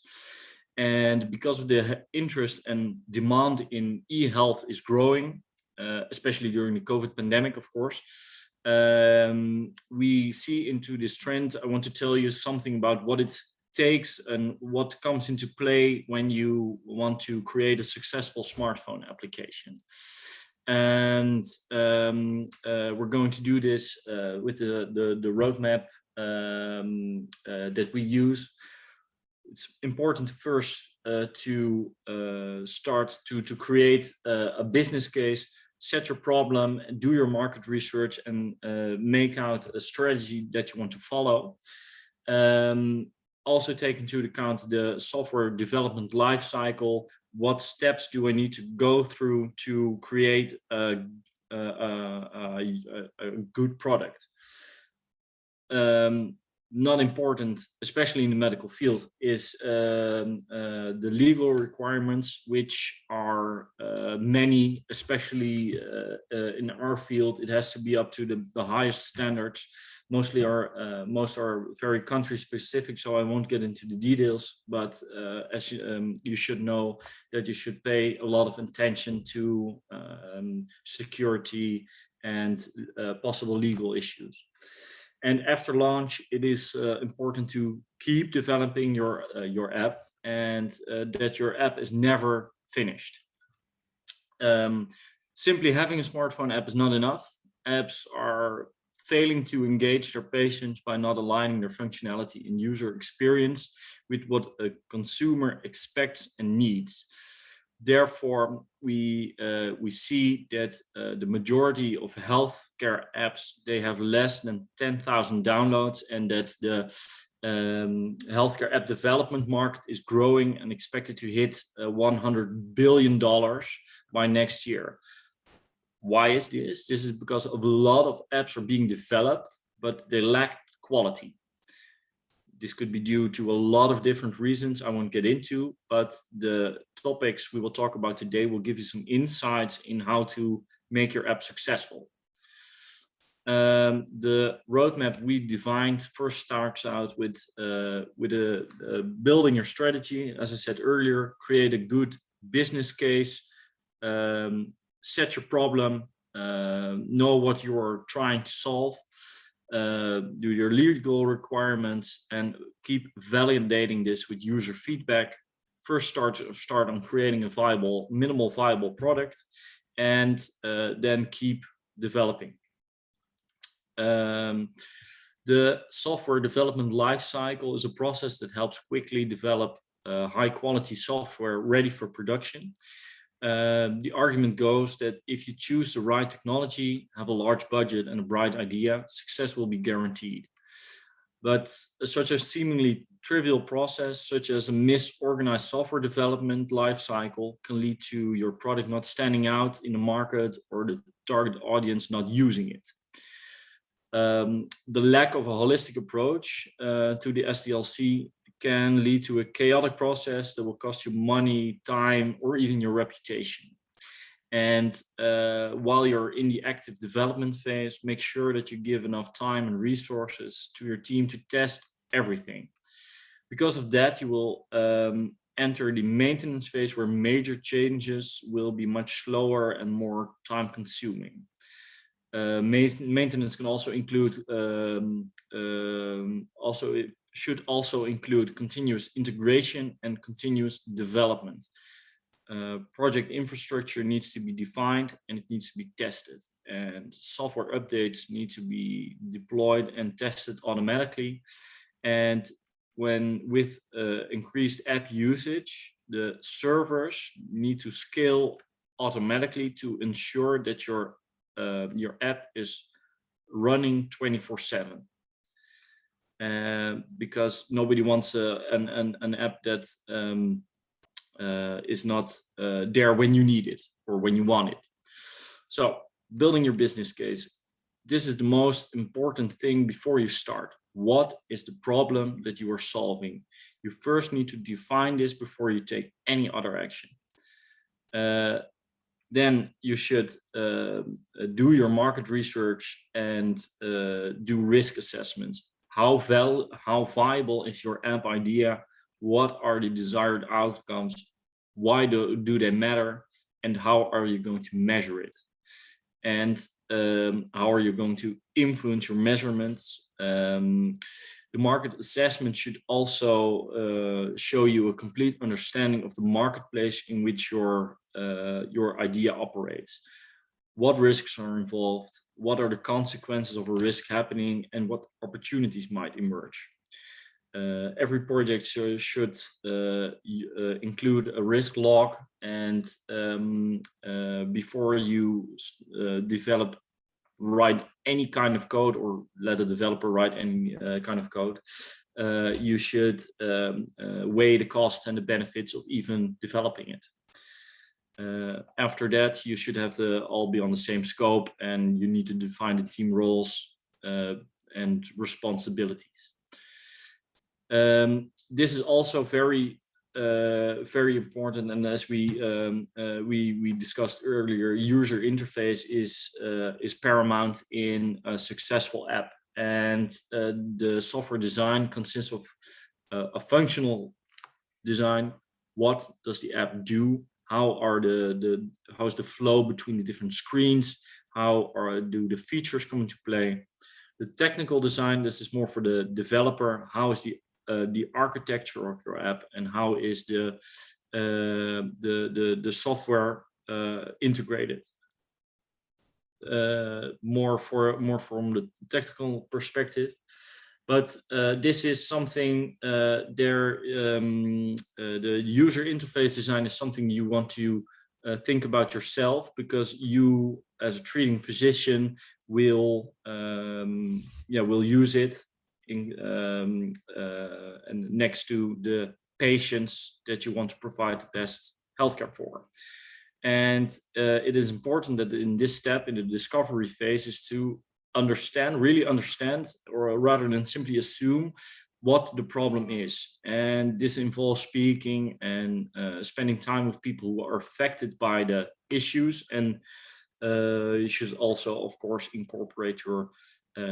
And because of the interest and demand in e-health is growing, especially during the COVID pandemic, of course, we see into this trend. I want to tell you something about what it takes and what comes into play when you want to create a successful smartphone application. And we're going to do this with the roadmap that we use. It's important first to start to create a business case, set your problem, do your market research, and make out a strategy that you want to follow. Also take into account the software development life cycle. What steps do I need to go through to create a good product? Not important, especially in the medical field, is the legal requirements, which are many, especially in our field. It has to be up to the highest standards. Most are very country specific, so I won't get into the details, but as you should know that you should pay a lot of attention to security and possible legal issues. And after launch, it is important to keep developing your app, and that your app is never finished. Simply having a smartphone app is not enough. Apps are failing to engage their patients by not aligning their functionality and user experience with what a consumer expects and needs. Therefore, we see that the majority of healthcare apps, they have less than 10,000 downloads, and that the healthcare app development market is growing and expected to hit $100 billion by next year. Why is this? This is because a lot of apps are being developed, but they lack quality. This could be due to a lot of different reasons I won't get into, but the topics we will talk about today will give you some insights in how to make your app successful. The roadmap we defined first starts out with building your strategy. As I said earlier, create a good business case, set your problem, know what you are trying to solve, do your legal requirements, and keep validating this with user feedback. First start on creating a minimal viable product, and then keep developing. The software development lifecycle is a process that helps quickly develop high quality software ready for production. The argument goes that if you choose the right technology, have a large budget and a bright idea, success will be guaranteed. But such a seemingly trivial process, such as a misorganized software development lifecycle, can lead to your product not standing out in the market or the target audience not using it. The lack of a holistic approach to the SDLC can lead to a chaotic process that will cost you money, time, or even your reputation. And while you're in the active development phase, make sure that you give enough time and resources to your team to test everything. Because of that, you will enter the maintenance phase where major changes will be much slower and more time consuming. Maintenance can also include, it should also include continuous integration and continuous development. Project infrastructure needs to be defined and it needs to be tested, and software updates need to be deployed and tested automatically. And with increased app usage, the servers need to scale automatically to ensure that your app is running 24/7. Because nobody wants an app that is not there when you need it or when you want it. So building your business case. This is the most important thing before you start. What is the problem that you are solving? You first need to define this before you take any other action. Then you should do your market research and do risk assessments. How viable is your app idea? What are the desired outcomes? Why do they matter? And how are you going to measure it? And how are you going to influence your measurements? The market assessment should also show you a complete understanding of the marketplace in which your idea operates. What risks are involved? What are the consequences of a risk happening, and what opportunities might emerge? Every project should include a risk log, and before you write any kind of code or let a developer write any kind of code, you should weigh the costs and the benefits of even developing it. After that, you should have to all be on the same scope, and you need to define the team roles and responsibilities. This is also very important, and as we discussed earlier, user interface is paramount in a successful app, and the software design consists of a functional design. What does the app do? How is the flow between the different screens? How do the features come into play? The technical design, this is more for the developer. How is the architecture of your app, and how is the software integrated? More from the technical perspective. But this is something the user interface design is something you want to think about yourself, because you, as a treating physician, will use it and next to the patients that you want to provide the best healthcare for. And it is important that in this step, in the discovery phase, is to really understand, or rather than simply assume, what the problem is. And this involves speaking and spending time with people who are affected by the issues, and you should also, of course, incorporate your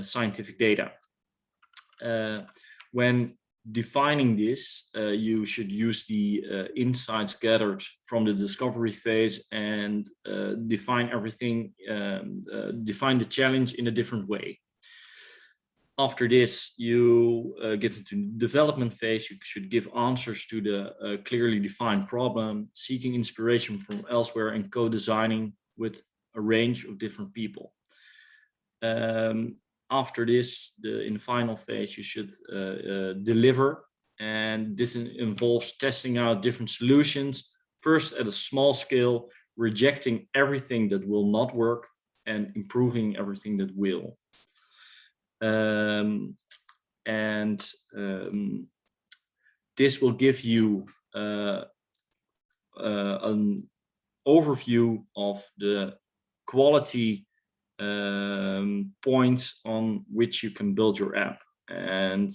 scientific data. When defining this, you should use the insights gathered from the discovery phase and define everything, define the challenge in a different way. After this, you get into the development phase. You should give answers to the clearly defined problem, seeking inspiration from elsewhere and co-designing with a range of different people. After this, in the final phase, you should deliver, and this involves testing out different solutions, first at a small scale, rejecting everything that will not work and improving everything that will. This will give you an overview of the quality points on which you can build your app. And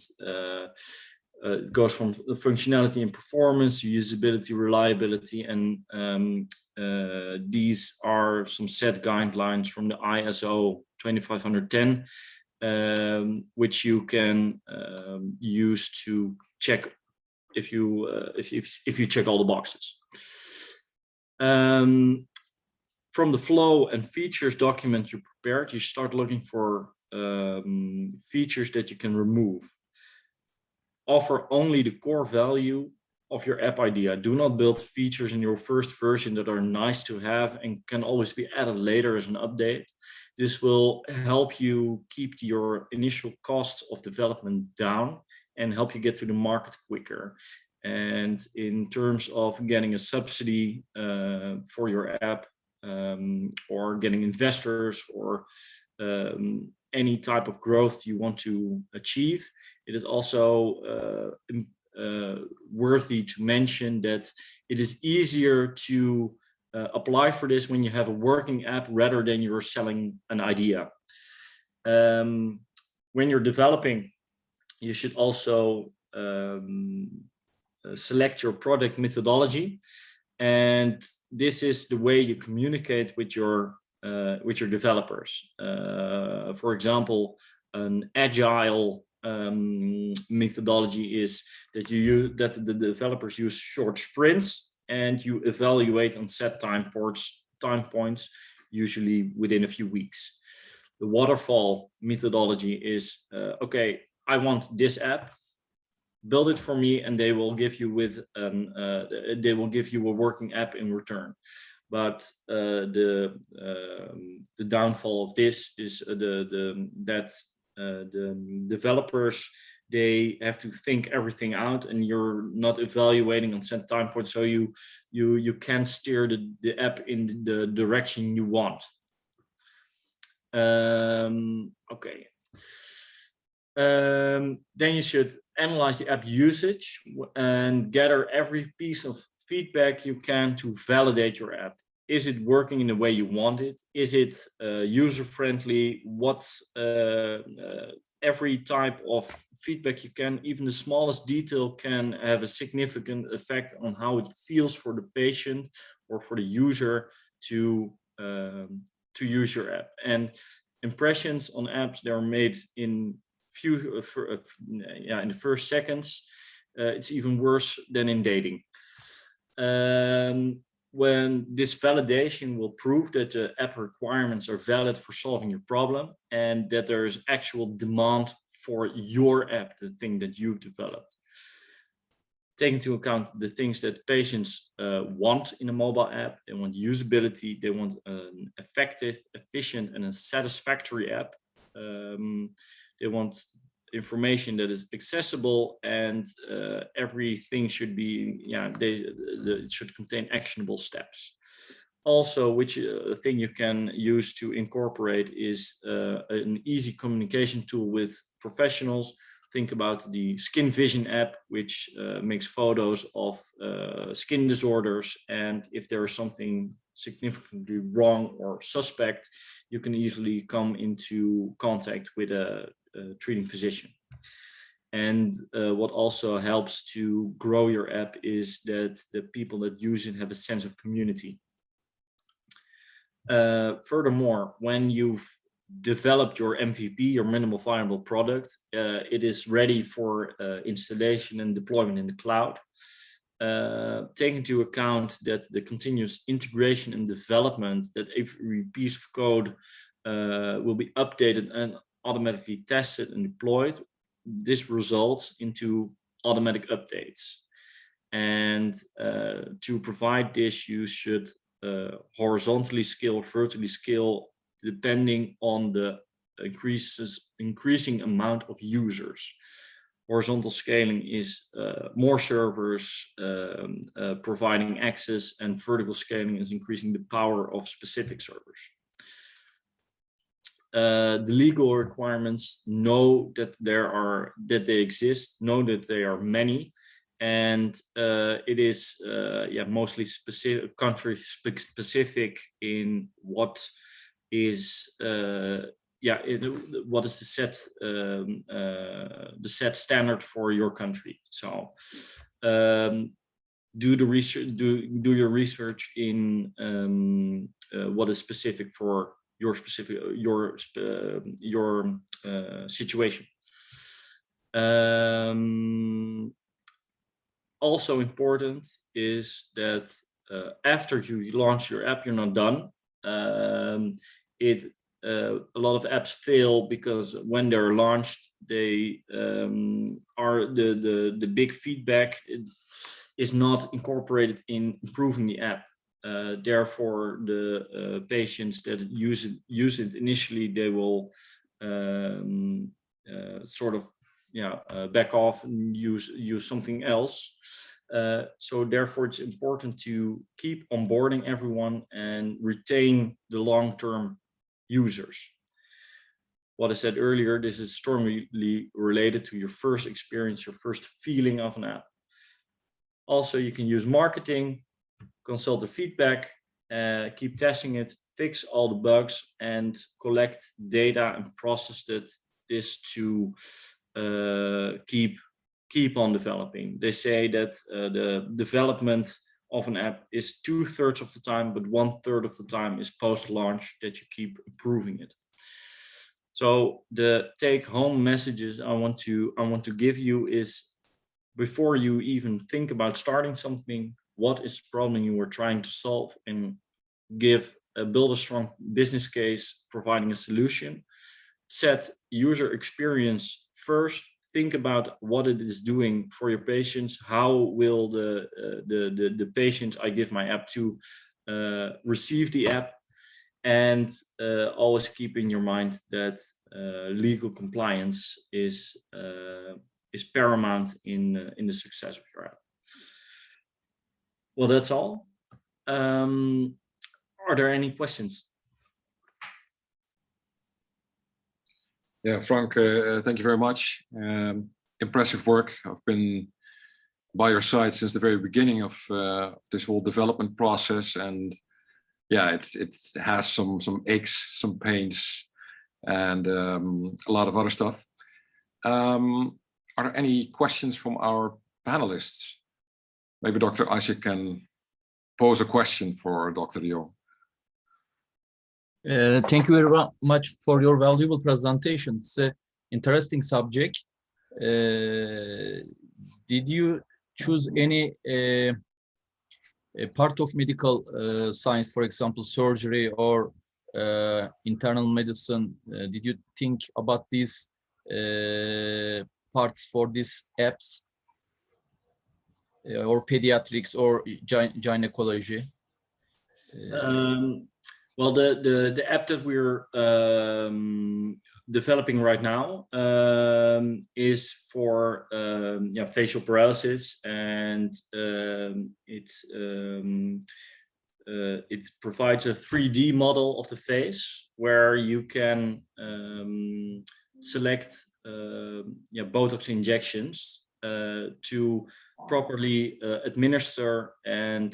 it goes from functionality and performance to usability, reliability, and these are some set guidelines from the ISO 25510, which you can use to check if you check all the boxes. From the flow and features document you prepared, you start looking for features that you can remove. Offer only the core value of your app idea. Do not build features in your first version that are nice to have and can always be added later as an update. This will help you keep your initial costs of development down and help you get to the market quicker. And in terms of getting a subsidy for your app, or getting investors, or any type of growth you want to achieve, it is also worthy to mention that it is easier to apply for this when you have a working app rather than you're selling an idea. When you're developing, you should also select your product methodology, and this is the way you communicate with your developers. For example, an agile methodology is that the developers use short sprints and you evaluate on set time points, usually within a few weeks. The waterfall methodology is okay, I want this app, build it for me, and they will give you a working app in return. But the downfall of this is that the developers, they have to think everything out, and you're not evaluating on set time points, so you can't steer the app in the direction you want. Okay. Then you should analyze the app usage and gather every piece of feedback you can to validate your app. Is it working in the way you want it? Is it user-friendly? Every type of feedback you can, even the smallest detail, can have a significant effect on how it feels for the patient or for the user to use your app. And impressions on apps, they're made in in the first seconds. It's even worse than in dating. When this validation will prove that the app requirements are valid for solving your problem and that there is actual demand for your app, the thing that you've developed. Take into account the things that patients want in a mobile app. They want usability, they want an effective, efficient, and a satisfactory app. They want information that is accessible, and everything should be, it should contain actionable steps. Also, which thing you can use to incorporate is an easy communication tool with professionals. Think about the Skin Vision app, which makes photos of skin disorders, and if there is something significantly wrong or suspect, you can easily come into contact with a treating physician. And what also helps to grow your app is that the people that use it have a sense of community. Furthermore, when you've developed your MVP, your minimal viable product, it is ready for installation and deployment in the cloud. Take into account that the continuous integration and development, that every piece of code will be updated and automatically tested and deployed. This results into automatic updates. And to provide this, you should horizontally scale, vertically scale, depending on the increasing amount of users. Horizontal scaling is more servers providing access, and vertical scaling is increasing the power of specific servers. The legal requirements, know that they exist, know that they are many, and it is mostly specific, country specific in what is what is the set standard for your country. So do the research, do your research in what is specific for your situation. Also important is that after you launch your app, you're not done. A lot of apps fail because when they're launched, they are the big feedback is not incorporated in improving the app. Therefore, the patients that use it initially, they will sort of back off and use something else. So therefore, it's important to keep onboarding everyone and retain the long-term users. What I said earlier, this is strongly related to your first experience, your first feeling of an app. Also, you can use marketing, consult the feedback, keep testing it, fix all the bugs, and collect data and process this to keep on developing. They say that the development of an app is 2/3 of the time, but 1/3 of the time is post-launch that you keep improving it. So the take-home messages I want to give you is, before you even think about starting something, what is the problem you were trying to solve, and build a strong business case providing a solution. Set user experience first. Think about what it is doing for your patients. How will the patients I give my app to receive the app? And always keep in your mind that legal compliance is paramount in the success of your app. Well, that's all. Are there any questions? Yeah, Frank, thank you very much. Impressive work. I've been by your side since the very beginning of this whole development process, and yeah, it has some aches, some pains, and a lot of other stuff. Are there any questions from our panelists? Maybe Dr. Isaac can pose a question for Dr. de Jong. Thank you very much for your valuable presentation. It's an interesting subject. Did you choose any part of medical science, for example, surgery or internal medicine? Did you think about these parts for these apps, or pediatrics or gynecology? Well, the app that we're developing right now is for facial paralysis, and it provides a 3D model of the face where you can select Botox injections to properly administer and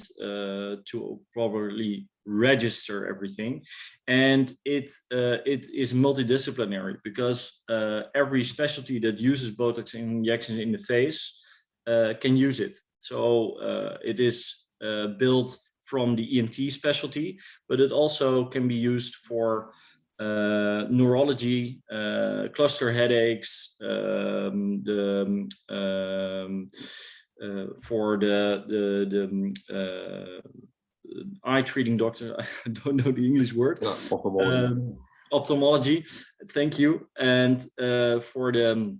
to properly register everything. And it is multidisciplinary, because every specialty that uses Botox injections in the face can use it. So it is built from the ENT specialty, but it also can be used for neurology, cluster headaches, for the eye treating doctor. I don't know the English word. Ophthalmology. Ophthalmology. Thank you. And for the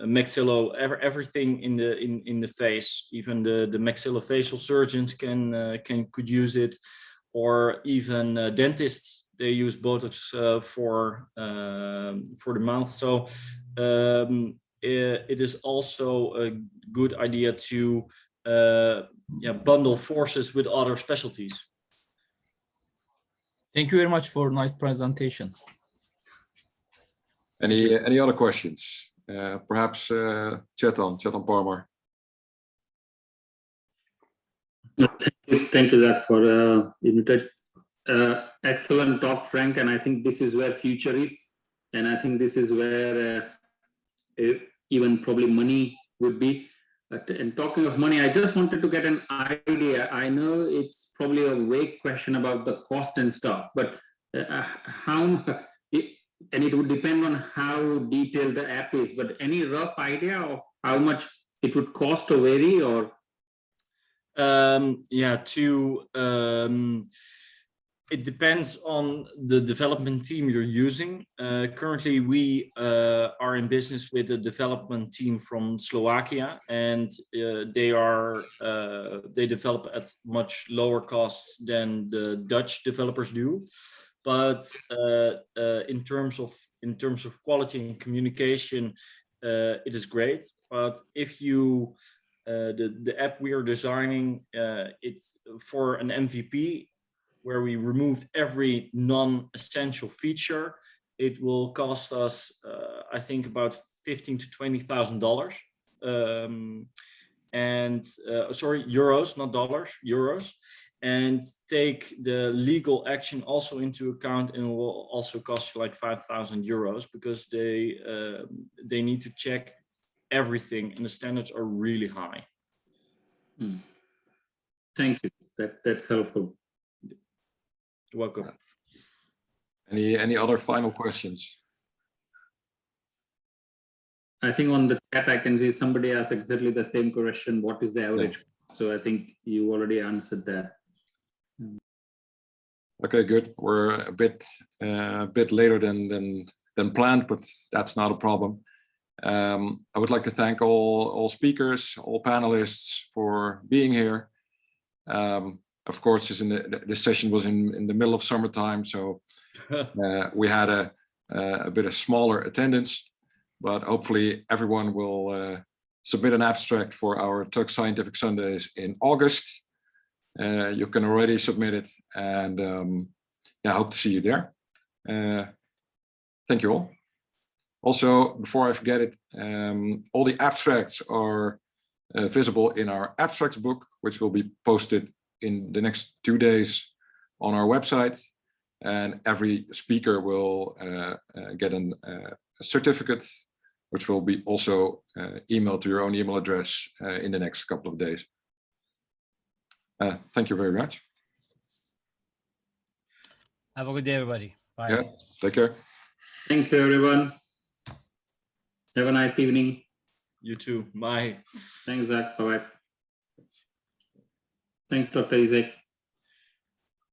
maxillo, everything in the face, even the maxillofacial surgeons could use it, or even dentists. They use Botox for the mouth. So it is also a good idea to bundle forces with other specialties. Thank you very much for a nice presentation. Any other questions? Perhaps Chetan Parmar. Thank you, Zach, for excellent talk, Frank. And I think this is where future is. And I think this is where even probably money would be. And talking of money, I just wanted to get an idea. I know it's probably a vague question about the cost and stuff, but and it would depend on how detailed the app is, but any rough idea of how much it would cost to vary, or? It depends on the development team you're using. Currently, we are in business with a development team from Slovakia, and they develop at much lower costs than the Dutch developers do. But in terms of quality and communication, it is great. But if you the app we are designing, it's for an MVP, where we removed every non-essential feature, it will cost us, I think, about $15,000 to $20,000. Sorry, euros, not dollars, euros. And take the legal action also into account, and it will also cost you like 5,000 euros, because they need to check everything, and the standards are really high. Thank you. That's helpful. You're welcome. Any other final questions? I think on the chat I can see somebody asked exactly the same question. What is the average? Yeah. So I think you already answered that. Okay, good. We're a bit later than planned, but that's not a problem. I would like to thank all speakers, all panelists for being here. Of course, this session was in the middle of summertime, so we had a bit of smaller attendance, but hopefully everyone will submit an abstract for our TUGS Scientific Sundays in August. You can already submit it, and I hope to see you there. Thank you all. Also, before I forget it, all the abstracts are visible in our abstracts book, which will be posted in the next 2 days on our website, and every speaker will get a certificate, which will be also emailed to your own email address in the next couple of days. Thank you very much. Have a good day, everybody. Bye. Yeah, take care. Thank you, everyone. Have a nice evening. You too. Bye. Thanks, Zach. Bye-bye. Thanks, Dr. Isaac.